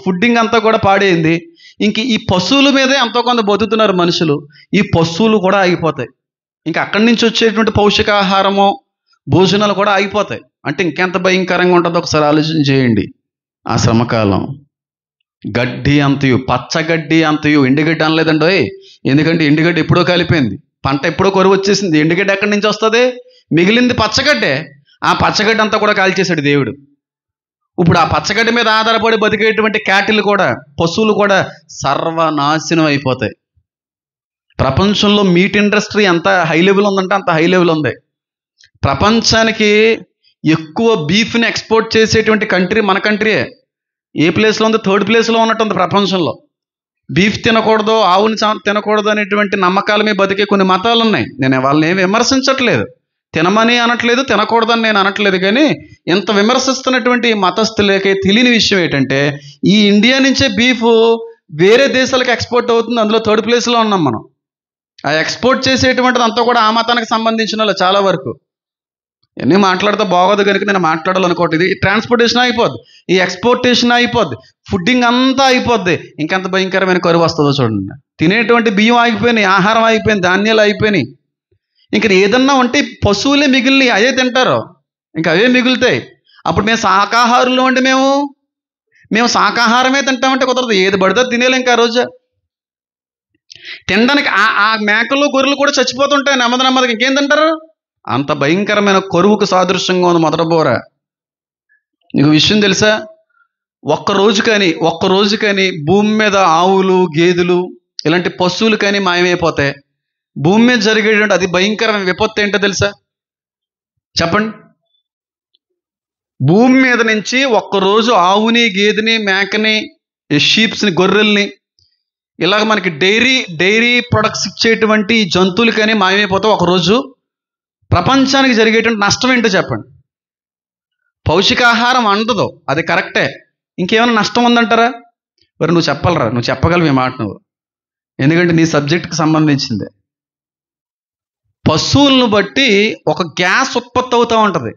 ఫుడ్డింగ్ అంతా కూడా పాడైంది. ఇంక ఈ పశువుల మీదే ఎంతో కొంత బతుకుతున్నారు మనుషులు. ఈ పశువులు కూడా ఆగిపోతాయి. ఇంకా అక్కడి నుంచి వచ్చేటువంటి పౌష్టికాహారము, భోజనాలు కూడా ఆగిపోతాయి. అంటే ఇంకెంత భయంకరంగా ఉంటుందో ఒకసారి ఆలోచన చేయండి. ఆ శ్రమకాలం గడ్డి అంతయు, పచ్చగడ్డి అంతయు, ఎండుగడ్డి అనలేదండి. ఎందుకంటే ఎండుగడ్డి ఎప్పుడో కాలిపోయింది, పంట ఎప్పుడో కరువు వచ్చేసింది. ఎండుగడ్డి ఎక్కడి నుంచి వస్తుంది? మిగిలింది పచ్చగడ్డే. ఆ పచ్చగడ్డి అంతా కూడా కాల్చేశాడు దేవుడు. ఇప్పుడు ఆ పచ్చగడ్డి మీద ఆధారపడి బతికేటువంటి క్యాటిల్ కూడా, పశువులు కూడా సర్వనాశనం అయిపోతాయి. ప్రపంచంలో మీట్ ఇండస్ట్రీ ఎంత హై లెవెల్ ఉందంటే అంత హై లెవెల్ ఉంది. ప్రపంచానికి ఎక్కువ బీఫ్ని ఎక్స్పోర్ట్ చేసేటువంటి కంట్రీ మన కంట్రీయే. ఏ ప్లేస్లో ఉంది? 3rd ప్లేస్లో ఉన్నట్టుంది ప్రపంచంలో. బీఫ్ తినకూడదు, ఆవుని తినకూడదు అనేటువంటి నమ్మకాల మీద బతికే కొన్ని మతాలు ఉన్నాయి. నేను వాళ్ళని ఏమి విమర్శించట్లేదు, తినమని అనట్లేదు, తినకూడదని నేను అనట్లేదు. కానీ ఇంత విమర్శిస్తున్నటువంటి మతస్థులకే తెలియని విషయం ఏంటంటే, ఈ ఇండియా నుంచే బీఫ్ వేరే దేశాలకు ఎక్స్పోర్ట్ అవుతుంది. అందులో 3rd ప్లేస్లో ఉన్నాం మనం. ఆ ఎక్స్పోర్ట్ చేసేటువంటిది అంతా కూడా ఆ మతానికి సంబంధించిన వాళ్ళు చాలా వరకు. ఎన్ని మాట్లాడితే బాగోదు కనుక నేను మాట్లాడాలనుకోవట్లేదు. ఇది ట్రాన్స్పోర్టేషన్ అయిపోద్ది, ఈ ఎక్స్పోర్టేషన్ అయిపోద్ది, ఫుడ్డింగ్ అంతా అయిపోద్ది. ఇంకెంత భయంకరమైన కరువు వస్తుందో చూడండి. తినేటువంటి బియ్యం ఆగిపోయినాయి, ఆహారం అయిపోయింది, ధాన్యాలు అయిపోయినాయి. ఇంక ఏదన్నా ఉంటే పశువులే మిగిలినాయి, అదే తింటారు, ఇంకా అవే మిగులుతాయి. అప్పుడు మేము శాకాహారులు అంటే మేము శాకాహారమే తింటామంటే కుదరదు. ఏది పడితే తినేయాలి. ఇంకా ఆ రోజు తినడానికి ఆ మేకలు గొర్రెలు కూడా చచ్చిపోతుంటాయి నెమ్మదిగా. ఇంకేం తింటారు? అంత భయంకరమైన కరువుకు సాదృశ్యంగా ఉంది మొదటి బోర. నీకు విషయం తెలుసా? ఒక్క రోజు కానీ భూమి మీద ఆవులు, గేదెలు ఇలాంటి పశువులు కానీ మాయమైపోతాయి. భూమి మీద జరిగేటువంటి అది భయంకరమైన విపత్తు ఏంటో తెలుసా? చెప్పండి. భూమి మీద నుంచి ఒక్కరోజు ఆవుని, గేదెని, మేకని, షీప్స్ని, గొర్రెల్ని ఇలాగ మనకి డైరీ ప్రొడక్ట్స్ ఇచ్చేటువంటి జంతువులు కానీ మాయమైపోతాయి ఒకరోజు. ప్రపంచానికి జరిగేటువంటి నష్టం ఏంటో చెప్పండి. పౌష్టికాహారం అందదు, అది కరెక్టే. ఇంకేమైనా నష్టం ఉందంటారా? మరి నువ్వు చెప్పాలరా, నువ్వు చెప్పగలవు ఈ మాట నువ్వు, ఎందుకంటే నీ సబ్జెక్ట్కి సంబంధించింది. పశువులను బట్టి ఒక గ్యాస్ ఉత్పత్తి అవుతూ ఉంటుంది,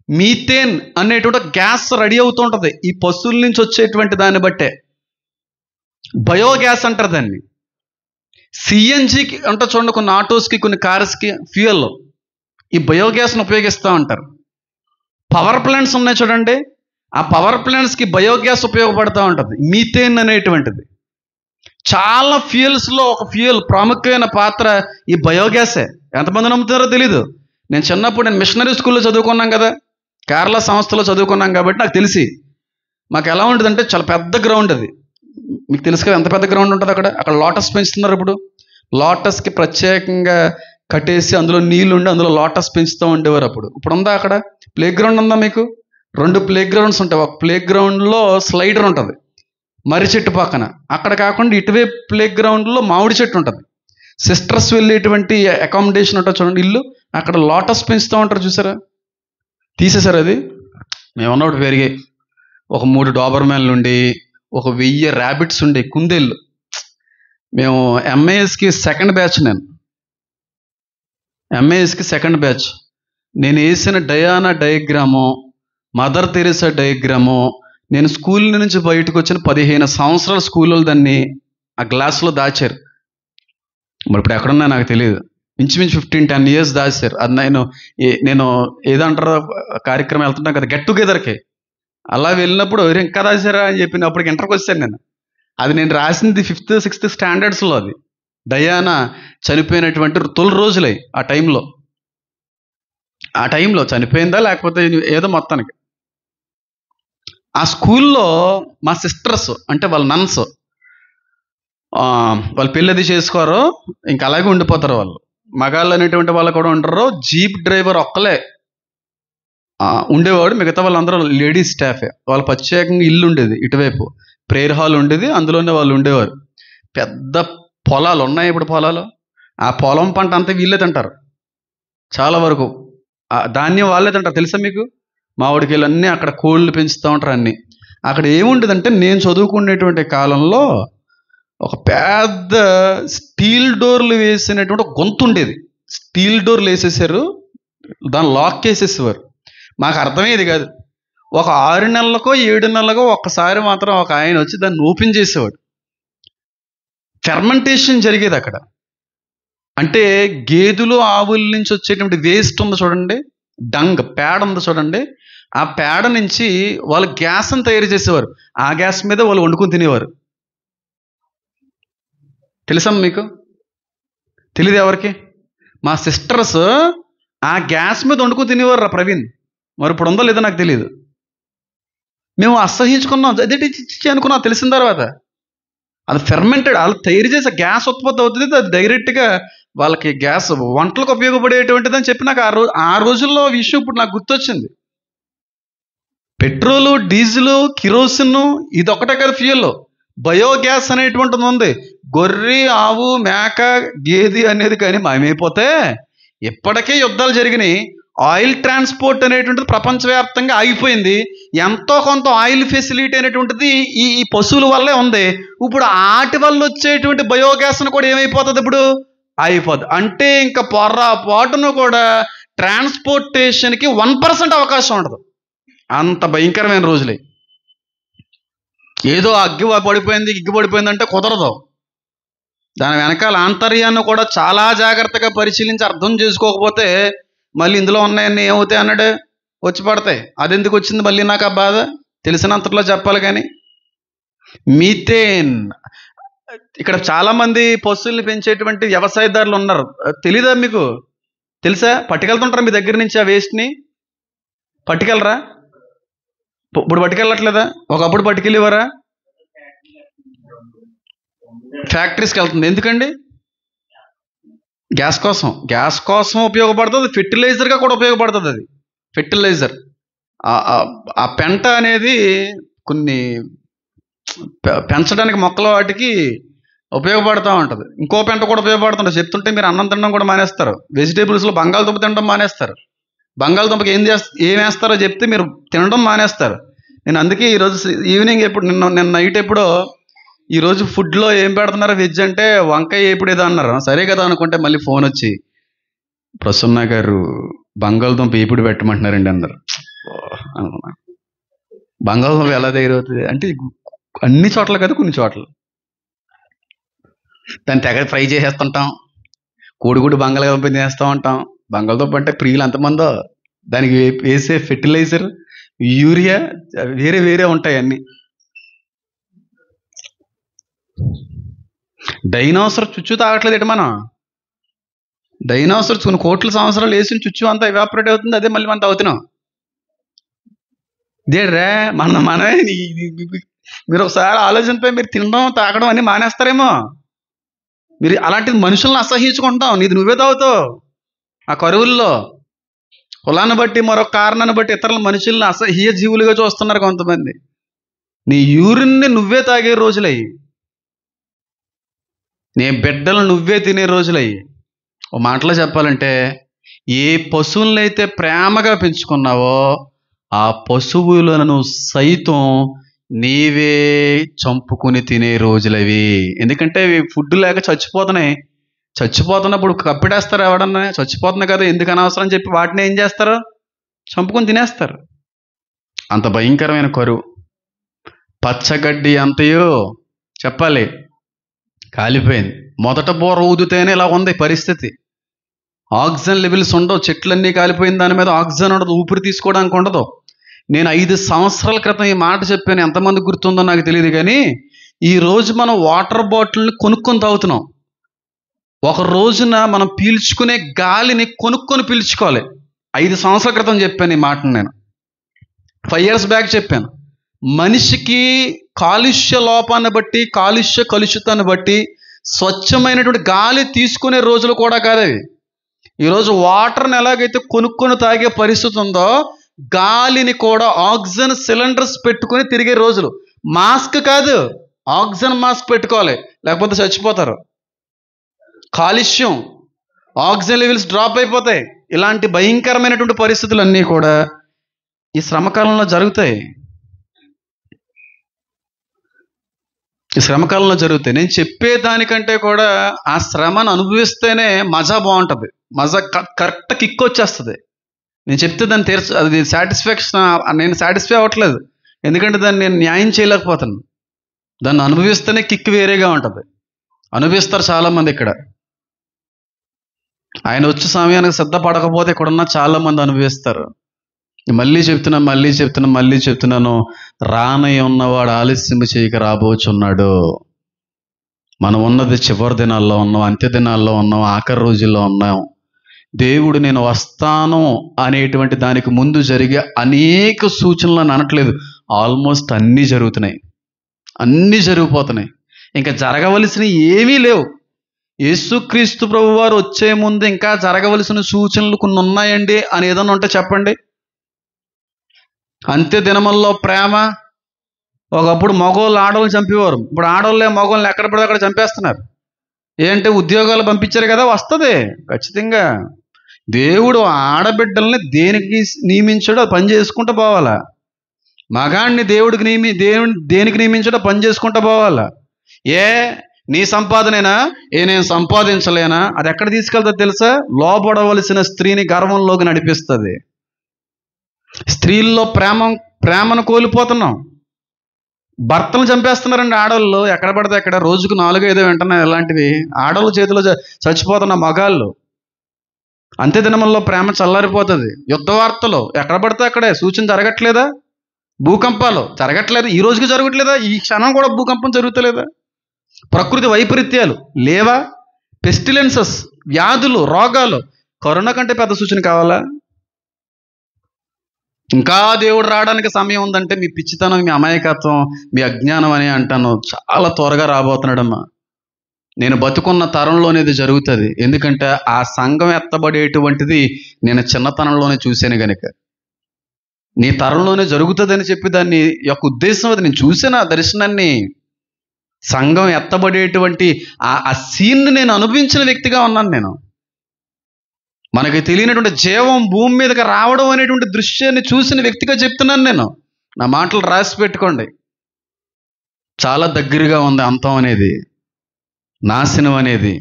మీథేన్ అనేటువంటి గ్యాస్ రెడీ అవుతూ ఉంటుంది ఈ పశువుల నుంచి వచ్చేటువంటి దాన్ని బట్టే. బయోగ్యాస్ అంటారు దాన్ని. సిఎన్జికి అంటే చూడండి, కొన్ని ఆటోస్కి, కొన్ని కార్స్కి ఫ్యూయల్ ఈ బయోగ్యాస్ని ఉపయోగిస్తూ ఉంటారు. పవర్ ప్లాంట్స్ ఉన్నాయి చూడండి, ఆ పవర్ ప్లాంట్స్కి బయోగ్యాస్ ఉపయోగపడుతూ ఉంటుంది, మీథేన్ అనేటువంటిది. చాలా ఫ్యూయల్స్లో ఒక ఫ్యూయల్ ప్రాముఖ్యమైన పాత్ర ఈ బయోగ్యాసే. ఎంతమంది నమ్ముతారో తెలీదు. నేను మిషనరీ స్కూల్లో చదువుకున్నాం కదా, కేరళ సంస్థలో చదువుకున్నాం కాబట్టి నాకు తెలిసి. మాకు ఎలా ఉంటుందంటే చాలా పెద్ద గ్రౌండ్ అది. మీకు తెలుసు కదా ఎంత పెద్ద గ్రౌండ్ ఉంటుంది అక్కడ లోటస్ పెంచుతున్నారు. ఇప్పుడు లోటస్కి ప్రత్యేకంగా కట్టేసి అందులో నీళ్ళు ఉండి అందులో లోటస్ పెంచుతూ ఉండేవారు. ఇప్పుడు ఉందా అక్కడ? ప్లే గ్రౌండ్ ఉందా మీకు? 2 ప్లే గ్రౌండ్స్ ఉంటాయి. ఒక ప్లే గ్రౌండ్లో స్లైడర్ ఉంటుంది మర్రి చెట్టు పక్కన. అక్కడ కాకుండా ఇటువైపు ప్లే గ్రౌండ్లో మామిడి చెట్టు ఉంటుంది. సిస్టర్స్ వెళ్ళేటువంటి అకామిడేషన్ ఉంటుంది చూడండి, ఇల్లు, అక్కడ లోటస్ పెంచుతూ ఉంటారు. చూసారా? తీసేశారు అది. మేము ఉన్నప్పుడు పెరిగాయి. ఒక 3 డాబర్మ్యాన్లు ఉండి, ఒక 1000 ర్యాబిట్స్ ఉండే, కుందేళ్ళు. మేము ఎంఐఎస్కి సెకండ్ బ్యాచ్. నేను వేసిన Diana diagram, mother Teresa diagram, నేను స్కూల్ నుంచి బయటకు వచ్చిన 15 సంవత్సరాల స్కూల్లో దాన్ని ఆ గ్లాసులో దాచారు. మరి ఇప్పుడు ఎక్కడున్నా నాకు తెలియదు. ఇంచుమించు 15-10 years దాచారు. అది నేను ఏదంటారో కార్యక్రమం వెళ్తుంటాం కదా, గెట్ టుగెదర్కి. అలా వెళ్ళినప్పుడు ఇంకా రాశారా అని చెప్పిన అప్పటికి ఇంటర్కి వచ్చాను నేను. అది నేను రాసింది 5th, 6th స్టాండర్డ్స్లో. అది డయానా చనిపోయినటువంటి తొలి రోజులై ఆ టైంలో చనిపోయిందా లేకపోతే ఏదో మొత్తానికి. ఆ స్కూల్లో మా సిస్టర్స్ అంటే వాళ్ళ నన్స్, వాళ్ళు పెళ్ళది చేసుకోరు, ఇంకా అలాగే ఉండిపోతారు. వాళ్ళు మగాళ్ళు అనేటువంటి వాళ్ళు కూడా ఉంటారు. జీప్ డ్రైవర్ ఒక్కలే ఉండేవాడు, మిగతా వాళ్ళందరూ లేడీస్ స్టాఫే. వాళ్ళ ప్రత్యేకంగా ఇల్లు ఉండేది, ఇటువైపు ప్రేయర్ హాల్ ఉండేది, అందులోనే వాళ్ళు ఉండేవారు. పెద్ద పొలాలు ఉన్నాయి. ఇప్పుడు పొలాలు, ఆ పొలం పంట అంతా వీళ్ళే తింటారు. చాలా వరకు ధాన్యం వాళ్ళే తింటారు. తెలుసా మీకు? మామిడికి అన్నీ అక్కడ కోళ్ళు పెంచుతూ ఉంటారు అన్నీ. అక్కడ ఏముండేదంటే, నేను చదువుకునేటువంటి కాలంలో ఒక పెద్ద స్టీల్ డోర్లు వేసినటువంటి ఒక గొంతు ఉండేది. స్టీల్ డోర్లు వేసేసారు, దాన్ని లాక్ వేసేసేవారు. మాకు అర్థమయ్యేది కాదు. ఒక 6 నెలలకో 7 నెలలకో ఒక్కసారి మాత్రం ఒక ఆయన వచ్చి దాన్ని ఓపెన్ చేసేవాడు. ఫెర్మెంటేషన్ జరిగేది అక్కడ. అంటే గేదెలు, ఆవుల నుంచి వచ్చేటువంటి వేస్ట్ ఉంది చూడండి, పేడ ఉంది చూడండి, ఆ పేడ నుంచి వాళ్ళు గ్యాస్ని తయారు చేసేవారు. ఆ గ్యాస్ మీద వాళ్ళు వండుకొని తినేవారు. తెలుసా మీకు? తెలియదు ఎవరికి? మా సిస్టర్స్ ఆ గ్యాస్ మీద వండుకొని తినేవారు రా ప్రవీణ్. మరి ఇప్పుడు ఉందో లేదో నాకు తెలియదు. మేము అసహించుకున్నాం, అదేంటి అనుకున్నాం తెలిసిన తర్వాత. అది ఫెర్మెంటెడ్, వాళ్ళు తయారు చేసే గ్యాస్ ఉత్పత్తి అవుతుంది. అది డైరెక్ట్గా వాళ్ళకి గ్యాస్ వంటలకు ఉపయోగపడేటువంటిది అని చెప్పి నాకు ఆ రోజుల్లో విషయం ఇప్పుడు నాకు గుర్తొచ్చింది. పెట్రోలు, డీజిల్, కిరోసిన్ ఇదొకటే కదా ఫ్యూయల్. బయోగ్యాస్ అనేటువంటిది ఉంది. గొర్రె, ఆవు, మేక, గేది అనేది కానీ మాయమైపోతే ఇప్పటికే యుద్ధాలు జరిగినాయి. ఆయిల్ ట్రాన్స్పోర్ట్ అనేటువంటిది ప్రపంచవ్యాప్తంగా ఆగిపోయింది. ఎంతో కొంత ఆయిల్ ఫెసిలిటీ అనేటువంటిది ఈ ఈ పశువుల వల్లే ఉంది. ఇప్పుడు వాటి వల్ల వచ్చేటువంటి బయోగ్యాస్ను కూడా ఏమైపోతుంది, ఇప్పుడు అయిపోద్ది. అంటే ఇంకా పొర్రాపాటును కూడా ట్రాన్స్పోర్టేషన్కి 1% అవకాశం ఉండదు. అంత భయంకరమైన రోజులే. ఏదో అగ్గి పడిపోయింది అంటే కుదరదు. దాని వెనకాల ఆంతర్యాన్ని కూడా చాలా జాగ్రత్తగా పరిశీలించి అర్థం చేసుకోకపోతే మళ్ళీ ఇందులో ఉన్నాయన్నీ ఏమవుతాయి అన్నాడు, వచ్చి పడతాయి. అది ఎందుకు వచ్చింది మళ్ళీ నాకు ఆ బాధ తెలిసినంతలో చెప్పాలి. కానీ మీథేన్, ఇక్కడ చాలామంది పశువుల్ని పెంచేటువంటి వ్యవసాయదారులు ఉన్నారు. తెలీదా మీకు? తెలుసా? పట్టుకెళ్తుంటారా మీ దగ్గర నుంచి ఆ వేస్ట్ని? పట్టుకెళ్ళరా? ఇప్పుడు పట్టుకెళ్ళట్లేదా? ఒకప్పుడు పట్టుకెళ్ళేవారా? ఫ్యాక్టరీస్కి వెళ్తుంది. ఎందుకండి? గ్యాస్ కోసం ఉపయోగపడుతుంది. ఫెర్టిలైజర్గా కూడా ఉపయోగపడుతుంది. అది ఫెర్టిలైజర్. ఆ పెంట అనేది కొన్ని పెంచడానికి మొక్కల వాటికి ఉపయోగపడుతూ ఉంటుంది. ఇంకో పెంట కూడా ఉపయోగపడుతుంటుంది. చెప్తుంటే మీరు అన్నం తినడం కూడా మానేస్తారు. వెజిటేబుల్స్లో బంగాళదుంప తినడం మానేస్తారు. బంగాళదుంపకి ఏం వేస్తారో చెప్తే మీరు తినడం మానేస్తారు. నేను అందుకే ఈరోజు ఈవినింగ్ నిన్న నైట్ ఎప్పుడో ఈరోజు ఫుడ్లో ఏం పెడుతున్నారు వెజ్ అంటే వంకాయ ఎప్పుడు ఏదో అన్నారు. సరే కదా అనుకుంటే మళ్ళీ ఫోన్ వచ్చి ప్రసన్న గారు బంగాళదుంప ఎప్పుడు పెట్టమంటున్నారండి అన్నారు. బంగాళదుంప ఎలా తయారవుతుంది అంటే అన్ని చోట్ల కదా, కొన్ని చోట్ల దాన్ని తెగ ఫ్రై చేసేస్తుంటాం. కోడిగుడ్డు బంగాళదుంప తినేస్తూ ఉంటాం. బంగాళదుంప అంటే ప్రియులు ఎంతమందో, దానికి వేసే ఫెర్టిలైజర్, యూరియా వేరే వేరే ఉంటాయి అన్నీ. డైనోసర్ చుచ్చు తాగట్లేదు ఎటు మనం. డైనోసర్ కొన్ని కోట్ల సంవత్సరాలు వేసిన చుచ్చు అంతా ఎవాపరేట్ అవుతుంది. అదే మళ్ళీ మనం తాగుతున్నాం. ఇదేడ్రా మనమే. మీరు ఒకసారి ఆలోచనపై మీరు తినడం తాగడం అన్నీ మానేస్తారేమో. మీరు అలాంటిది మనుషులను అసహించుకుంటాం. నీది నువ్వే తాగుతావు. ఆ కరువుల్లో కులాన్ని బట్టి మరొక కారణాన్ని బట్టి ఇతరుల మనుషుల్ని అసహ్య జీవులుగా చూస్తున్నారు కొంతమంది. నీ యూరిన్ని నువ్వే తాగే రోజులయ్యి, నీ బిడ్డలు నువ్వే తినే రోజులయ్యి. ఓ మాటలో చెప్పాలంటే ఏ పశువులనైతే ప్రేమగా పెంచుకున్నావో ఆ పశువులను సైతం నీవే చంపుకుని తినే రోజులవి. ఎందుకంటే ఫుడ్ లేక చచ్చిపోతున్నప్పుడు కప్పిడేస్తారు. ఎవడన్నా చచ్చిపోతున్నాయి కదా, ఎందుకు అనవసరం అని చెప్పి వాటిని ఏం చేస్తారు, చంపుకొని తినేస్తారు. అంత భయంకరమైన కరువు. పచ్చగడ్డి అంతయో చెప్పాలి కాలిపోయింది. మొదట బోర ఊదితేనే ఇలా ఉంది పరిస్థితి. ఆక్సిజన్ లెవెల్స్ ఉండవు. చెట్లన్నీ కాలిపోయిన దాని మీద ఆక్సిజన్ ఉండదు, ఊపిరి తీసుకోవడానికి ఉండదు. నేను 5 సంవత్సరాల క్రితం ఈ మాట చెప్పాను. ఎంతమంది గుర్తుందో నాకు తెలియదు. కానీ ఈరోజు మనం వాటర్ బాటిల్ని కొనుక్కొని తాగుతున్నాం. ఒక రోజున మనం పీల్చుకునే గాలిని కొనుక్కొని పీల్చుకోవాలి. 5 సంవత్సరాల క్రితం చెప్పాను ఈ మాటను. నేను 5 years బ్యాక్ చెప్పాను. మనిషికి కాలుష్య లోపాన్ని బట్టి, కలుషితాన్ని బట్టి స్వచ్ఛమైనటువంటి గాలి తీసుకునే రోజులు కూడా కాదు అవి. ఈరోజు వాటర్ని ఎలాగైతే కొనుక్కొని తాగే పరిస్థితి ఉందో, గాలిని కూడా ఆక్సిజన్ సిలిండర్స్ పెట్టుకొని తిరిగే రోజులు. మాస్క్ కాదు, ఆక్సిజన్ మాస్క్ పెట్టుకోవాలి, లేకపోతే చచ్చిపోతారు. కాలుష్యం, ఆక్సిజన్ లెవెల్స్ డ్రాప్ అయిపోతాయి. ఇలాంటి భయంకరమైనటువంటి పరిస్థితులన్నీ కూడా ఈ శ్రమకాలంలో జరుగుతాయి. నేను చెప్పేదానికంటే కూడా ఆ శ్రమను అనుభవిస్తేనే మజా బాగుంటుంది. మజా కరెక్ట్ కిక్ వచ్చేస్తుంది. నేను చెప్తే దాన్ని అది సాటిస్ఫాక్షన్, నేను సాటిస్ఫై అవ్వట్లేదు. ఎందుకంటే దాన్ని నేను న్యాయం చేయలేకపోతాను. దాన్ని అనుభవిస్తేనే కిక్ వేరేగా ఉంటుంది. అనుభవిస్తారు చాలామంది. ఇక్కడ ఆయన వచ్చే సమయానికి సిద్ధపడకపోతే ఇక్కడున్న చాలామంది అనుభవిస్తారు. మళ్ళీ చెప్తున్నాను, రానయ్య ఉన్నవాడు ఆలస్యం చేయక రాబోచున్నాడు. మనం ఉన్నది చివరి దినాల్లో ఉన్నాం, అంత్య దినాల్లో ఉన్నాం, ఆఖరి రోజుల్లో ఉన్నాం. దేవుడు నేను వస్తాను అనేటువంటి దానికి ముందు జరిగే అనేక సూచనలు అని అనట్లేదు. ఆల్మోస్ట్ అన్నీ జరుగుతున్నాయి, అన్నీ జరిగిపోతున్నాయి. ఇంకా జరగవలసిన ఏమీ లేవు. యేసుక్రీస్తు ప్రభువారు వచ్చే ముందు ఇంకా జరగవలసిన సూచనలు కొన్ని ఉన్నాయండి అని ఏదన్నా ఉంటే చెప్పండి. అంత్య దినముల్లో ప్రేమ. ఒకప్పుడు మగవాళ్ళు ఆడవాళ్ళు చంపేవారు, ఇప్పుడు ఆడవాళ్ళే మగవాళ్ళని ఎక్కడ పడితే అక్కడ చంపేస్తున్నారు. ఏంటంటే ఉద్యోగాలు పంపించారు కదా, వస్తుంది ఖచ్చితంగా. దేవుడు ఆడబిడ్డల్ని దేనికి నియమించాడో అది పని చేసుకుంటూ పోవాలా. మగాడిని దేనికి నియమించాడో పని చేసుకుంటూ పోవాలా. నీ సంపాదనేనా, నేను సంపాదించలేనా, అది ఎక్కడ తీసుకెళ్తా తెలుసా? లోబడవలసిన స్త్రీని గర్వంలోకి నడిపిస్తుంది. స్త్రీల్లో ప్రేమను కోల్పోతున్నాం. భర్తలు చంపేస్తున్నారండి ఆడవాళ్ళు, ఎక్కడ పడితే అక్కడ. రోజుకు 4-5 వింటున్నాయి ఇలాంటివి. ఆడవాళ్ళ చేతిలో చచ్చిపోతున్న మగాళ్ళు. అంత్య దినముల్లో ప్రేమ చల్లారిపోతుంది. యుద్ధ వార్తలు ఎక్కడ పడితే అక్కడే. సూచన జరగట్లేదా? భూకంపాలు జరగట్లేదు, ఈ రోజుకి జరగట్లేదా? ఈ క్షణం కూడా భూకంపం జరుగుతలేదా? ప్రకృతి వైపరీత్యాలు లేవా? పెస్టిలెన్సెస్, వ్యాధులు, రోగాలు. కరోనా కంటే పెద్ద సూచన కావాలా? ఇంకా దేవుడు రావడానికి సమయం ఉందంటే మీ పిచ్చితనం, మీ అమాయకత్వం, మీ అజ్ఞానం అని అంటాను. చాలా త్వరగా రాబోతున్నాడమ్మా. నేను బతుకున్న తరంలోనే ఇది జరుగుతుంది. ఎందుకంటే ఆ సంఘం ఎత్తబడేటువంటిది నేను చిన్నతనంలోనే చూశాను గనుక. నీ తరంలోనే జరుగుతుందని చెప్పి దాన్ని యొక్క ఉద్దేశం అది. నేను చూసిన దర్శనాన్ని, సంఘం ఎత్తబడేటువంటి ఆ సీన్ని నేను అనుభవించిన వ్యక్తిగా ఉన్నాను నేను. మనకి తెలియనటువంటి జీవం భూమి మీదకి రావడం అనేటువంటి దృశ్యాన్ని చూసిన వ్యక్తిగా చెప్తున్నాను నేను. నా మాటలు రాసి పెట్టుకోండి. చాలా దగ్గరగా ఉంది అంతం అనేది, నాశనం అనేది,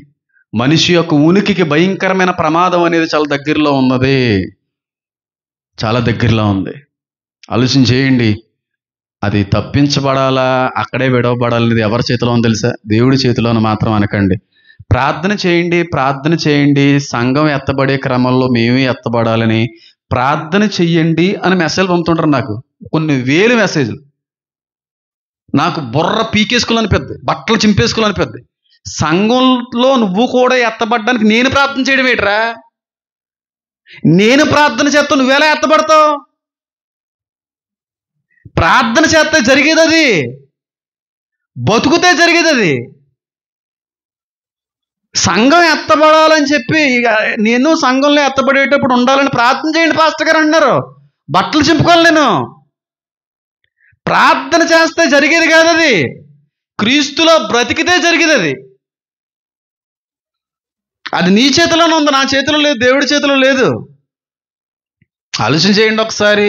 మనిషి యొక్క ఉనికికి భయంకరమైన ప్రమాదం అనేది చాలా దగ్గరలో ఉన్నది. చాలా దగ్గరలో ఉంది. ఆలోచన చేయండి. అది తప్పించబడాలా, అక్కడే విడవబడాలనేది ఎవరి చేతిలో ఉందో తెలుసా? దేవుడి చేతిలోనే మాత్రం అనకండి. ప్రార్థన చేయండి. సంఘం ఎత్తబడే క్రమంలో మేమే ఎత్తబడాలని ప్రార్థన చెయ్యండి అని మెసేజ్ పంపుతుంటారు నాకు. కొన్ని వేలు మెసేజ్లు. నాకు బుర్ర పీకేసుకోవాలనిపిద్ది, బట్టలు చింపేసుకోవాలనిపిద్ది. సంఘంలో నువ్వు కూడా ఎత్తబడ్డానికి నేను ప్రార్థన చేయడం ఏంట్రా? నేను ప్రార్థన చేస్తా, నువ్వెలా ఎత్తబడతావు? ప్రార్థన చేస్తే జరిగేది అది, బతుకుతే జరిగేది అది. సంఘం ఎత్తబడాలని చెప్పి నేను సంఘంలో ఎత్తబడేటప్పుడు ఉండాలని ప్రార్థన చేయండి పాస్టర్ గారు అన్నారు. బట్టలు చింపుకోవాలి నేను. ప్రార్థన చేస్తే జరిగేది కాదు అది, క్రీస్తులో బ్రతికితే జరిగేది అది. అది నీ చేతిలోనే ఉంది, నా చేతిలో లేదు, దేవుడి చేతిలో లేదు. ఆలోచన చేయండి ఒకసారి.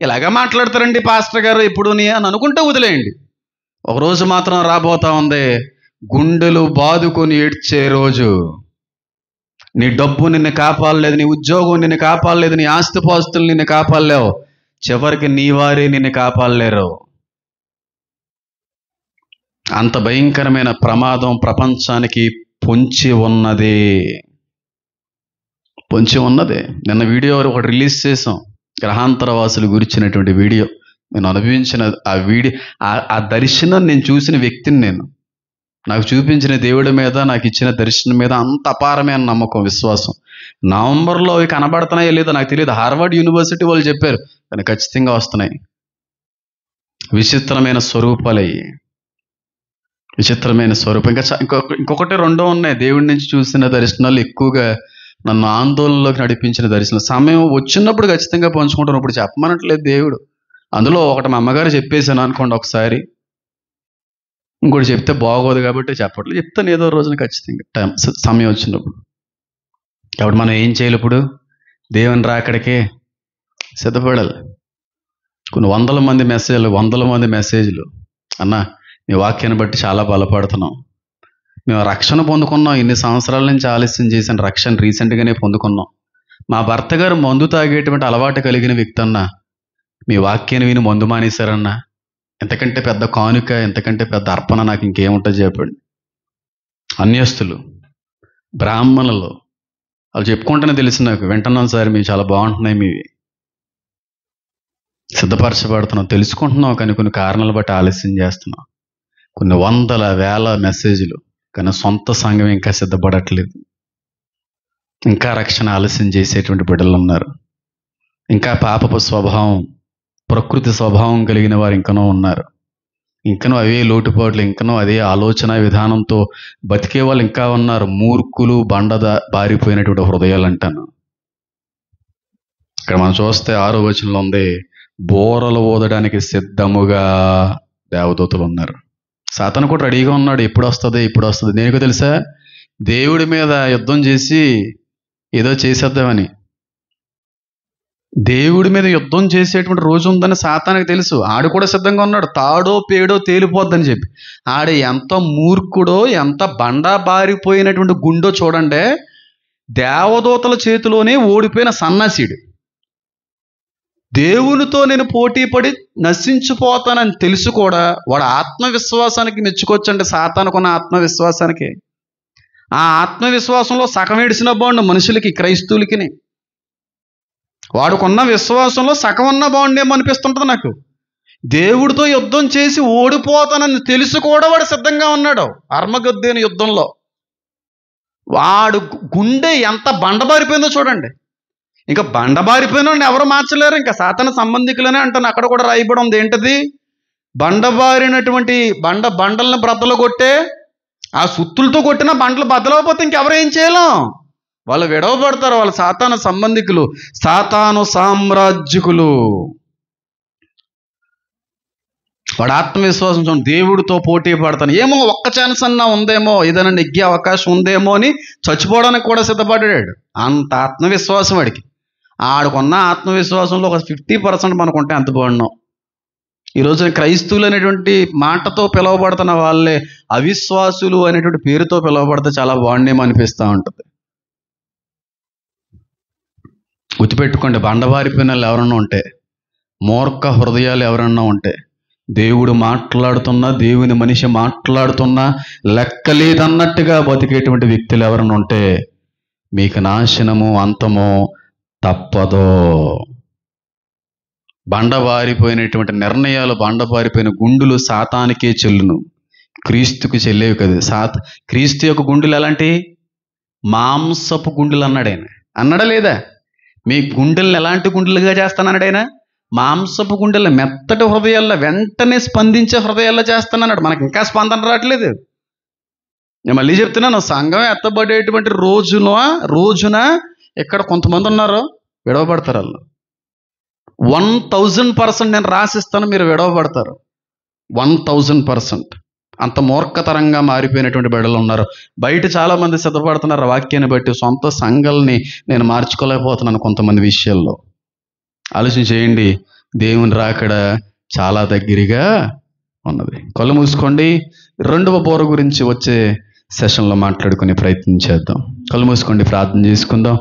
ఇలాగా మాట్లాడతారండి పాస్టర్ గారు ఇప్పుడు అని అనుకుంటే వదిలేయండి. ఒకరోజు మాత్రం రాబోతా ఉంది, గుండెలు బాదుకొని ఏడ్చే రోజు. నీ డబ్బు నిన్ను కాపాడలేదు, నీ ఉద్యోగం నిన్ను కాపాడలేదు, నీ ఆస్తిపాస్తులు నిన్ను కాపాడలేవు, చివరికి నీ వారే నిన్ను కాపాడలేరు. అంత భయంకరమైన ప్రమాదం ప్రపంచానికి పొంచి ఉన్నది. నిన్న వీడియో ఒకటి రిలీజ్ చేసాం, గ్రహాంతరవాసులు గురించినటువంటి వీడియో. నేను అనుభవించిన ఆ దర్శనం నేను చూసిన వ్యక్తిని నేను. నాకు చూపించిన దేవుడి మీద, నాకు ఇచ్చిన దర్శనం మీద అంత అపారమైన నమ్మకం, విశ్వాసం. నవంబర్లో అవి కనబడుతున్నాయో లేదో నాకు తెలియదు. హార్వర్డ్ యూనివర్సిటీ వాళ్ళు చెప్పారు, కానీ ఖచ్చితంగా వస్తున్నాయి. విచిత్రమైన స్వరూపాలు అయ్యి, విచిత్రమైన స్వరూపం. ఇంకొకటి రెండో ఉన్నాయి. దేవుడి నుంచి చూసిన దర్శనాలు ఎక్కువగా నన్ను ఆందోళనలోకి నడిపించిన దర్శనం. సమయం వచ్చినప్పుడు ఖచ్చితంగా పంచుకుంటాను. ఇప్పుడు చెప్పమనట్లేదు దేవుడు. అందులో ఒకటి మా అమ్మగారు చెప్పేశాను అనుకోండి ఒకసారి, ఇంకోటి చెప్తే బాగోదు కాబట్టి చెప్పట్లేదు. చెప్తాను ఏదో రోజున ఖచ్చితంగా సమయం వచ్చినప్పుడు. కాబట్టి మనం ఏం చేయాలి? ఇప్పుడు దేవుని రాకడికే సిద్ధపడాలి. కొన్ని వందల మంది మెసేజ్లు అన్న మీ వాక్యాన్ని బట్టి చాలా బలపడుతున్నాం, మేము రక్షణ పొందుకున్నాం, ఇన్ని సంవత్సరాల నుంచి ఆలస్యం చేసిన రక్షణ రీసెంట్గానే పొందుకున్నాం. మా భర్త గారు మందు తాగేటువంటి అలవాటు కలిగిన వ్యక్తి అన్న, మీ వాక్యాన్ని విని మందు మానేశారన్నా. ఎంతకంటే పెద్ద కానుక, ఎంతకంటే పెద్ద అర్పణ నాకు ఇంకేముంటుంది చెప్పండి. అన్యస్తులు, బ్రాహ్మణులు వాళ్ళు చెప్పుకుంటేనే తెలిసి నాకు, వింటున్నాను సార్ మీవి చాలా బాగుంటున్నాయి, మీవి సిద్ధపరచబడుతున్నాం, తెలుసుకుంటున్నాం, కానీ కొన్ని కారణాలు బట్టి ఆలస్యం చేస్తున్నాం. కొన్ని వందల వేల మెసేజ్లు, కానీ సొంత సంఘం ఇంకా సిద్ధపడట్లేదు. ఇంకా రక్షణ ఆలస్యం చేసేటువంటి బిడ్డలు ఉన్నారు. ఇంకా పాపపు స్వభావం, ప్రకృతి స్వభావం కలిగిన వారు ఇంకనూ ఉన్నారు. ఇంకనూ అవే లోటుపాట్లు, ఇంకనూ అదే ఆలోచన విధానంతో బతికే వాళ్ళు ఇంకా ఉన్నారు. మూర్ఖులు, బారిపోయినటువంటి హృదయాలు అంటాను. ఇక్కడ మనం చూస్తే 6వ వచనంలో ఉంది, బోరలు ఊదడానికి సిద్ధముగా దేవదూతలు ఉన్నారు. సాతాను కూడా రెడీగా ఉన్నాడు, ఎప్పుడు వస్తుంది ఎప్పుడు వస్తుంది. దేనికో తెలుసా? దేవుడి మీద యుద్ధం చేసి ఏదో చేసేద్దామని. దేవుడి మీద యుద్ధం చేసేటువంటి రోజు ఉందని సాతానికి తెలుసు. ఆడు కూడా సిద్ధంగా ఉన్నాడు, తాడో పేడో తేలిపోద్దని చెప్పి. ఆడు ఎంత మూర్ఖుడో, ఎంత బండా బారిపోయినటువంటి గుండో చూడండి. దేవదూతల చేతిలోనే ఓడిపోయిన సన్నాసీడు. దేవునితో నేను పోటీ పడి నశించిపోతానని తెలుసు కూడా వాడు ఆత్మవిశ్వాసానికి మెచ్చుకోవచ్చండి. సాతానుకున్న ఆత్మవిశ్వాసానికి, ఆ ఆత్మవిశ్వాసంలో సగం ఏడిసిన బాగుండు మనుషులకి, క్రైస్తవులకి. వాడుకున్న విశ్వాసంలో సగం ఉన్న బాగుండేమో అనిపిస్తుంటుంది నాకు. దేవుడితో యుద్ధం చేసి ఓడిపోతానని తెలుసు కూడా వాడు సిద్ధంగా ఉన్నాడు అర్మగద్దెను యుద్ధంలో. వాడు గుండె ఎంత బండబారిపోయిందో చూడండి. ఇంకా బండబారిపోయిన ఎవరు మార్చలేరు, ఇంకా సాతాను సంబంధికులనే అంటాను. అక్కడ కూడా రాయబడి ఉంది, ఏంటది? బండబారినటువంటి బండల్ని బ్రద్దలు కొట్టే, ఆ సుత్తులతో కొట్టిన బండలు బద్దలైపోతే ఇంకెవరు ఏం చేయలేం. వాళ్ళు విడవబడతారు. వాళ్ళు సాతాను సంబంధికులు, సాతాను సామ్రాజ్యకులు. వాడు ఆత్మవిశ్వాసం చూడండి, దేవుడితో పోటీ పడతాను, ఏమో ఒక్క ఛాన్స్ అన్నా ఉందేమో, ఏదైనా నెగ్గే అవకాశం ఉందేమో అని చచ్చిపోవడానికి కూడా సిద్ధపడ్డాడు. అంత ఆత్మవిశ్వాసం వాడికి. ఆడుకున్న ఆత్మవిశ్వాసంలో ఒక 50% మనకుంటే అంత బాగున్నాం. ఈరోజు క్రైస్తవులు అనేటువంటి మాటతో పిలువబడుతున్న వాళ్ళే అవిశ్వాసులు అనేటువంటి పేరుతో పిలువబడితే చాలా బాగుండేమో అనిపిస్తూ ఉంటుంది. గుర్తుపెట్టుకోండి, బండబారిపోయిన వాళ్ళు ఎవరన్నా ఉంటే, మూర్ఖ హృదయాలు ఎవరన్నా ఉంటే, దేవుడు మాట్లాడుతున్నా, దేవుని మనిషి మాట్లాడుతున్నా లెక్కలేదన్నట్టుగా బతికేటువంటి వ్యక్తులు ఎవరన్నా ఉంటే మీకు నాశనము, అంతమో తప్పదో. బండబారిపోయినటువంటి నిర్ణయాలు, బండబారిపోయిన గుండులు సాతానికే చెల్లును, క్రీస్తుకు చెల్లేవి కదా. క్రీస్తు యొక్క గుండెలు ఎలాంటి? మాంసపు గుండెలు అన్నాడు ఆయన. అన్నాడా లేదా? మీ గుండెలను ఎలాంటి గుండెలుగా చేస్తానన్నాడు ఆయన? మాంసపు గుండెల, మెత్తటి హృదయాల్లో, వెంటనే స్పందించే హృదయాల్లో చేస్తానన్నాడు. మనకి ఇంకా స్పందన రావట్లేదు. నేను మళ్ళీ చెప్తున్నాను, సంఘం ఎత్తబడేటువంటి రోజున ఇక్కడ కొంతమంది ఉన్నారు విడవబడతారు. వాళ్ళు 1000% నేను రాసిస్తాను, మీరు విడవబడతారు. 1000%. అంత మూర్ఖతరంగా మారిపోయినటువంటి బిడ్డలు ఉన్నారు. బయట చాలామంది సిద్ధపడుతున్నారు వాక్యాన్ని బట్టి. సొంత సంఘాలని నేను మార్చుకోలేకపోతున్నాను కొంతమంది విషయాల్లో. ఆలోచన చేయండి, దేవుని రాకడ చాలా దగ్గరగా ఉన్నది. కళ్ళు మూసుకోండి. 2వ బోర గురించి వచ్చే సెషన్లో మాట్లాడుకునే ప్రయత్నం చేద్దాం. కళ్ళు మూసుకోండి, ప్రార్థన చేసుకుందాం.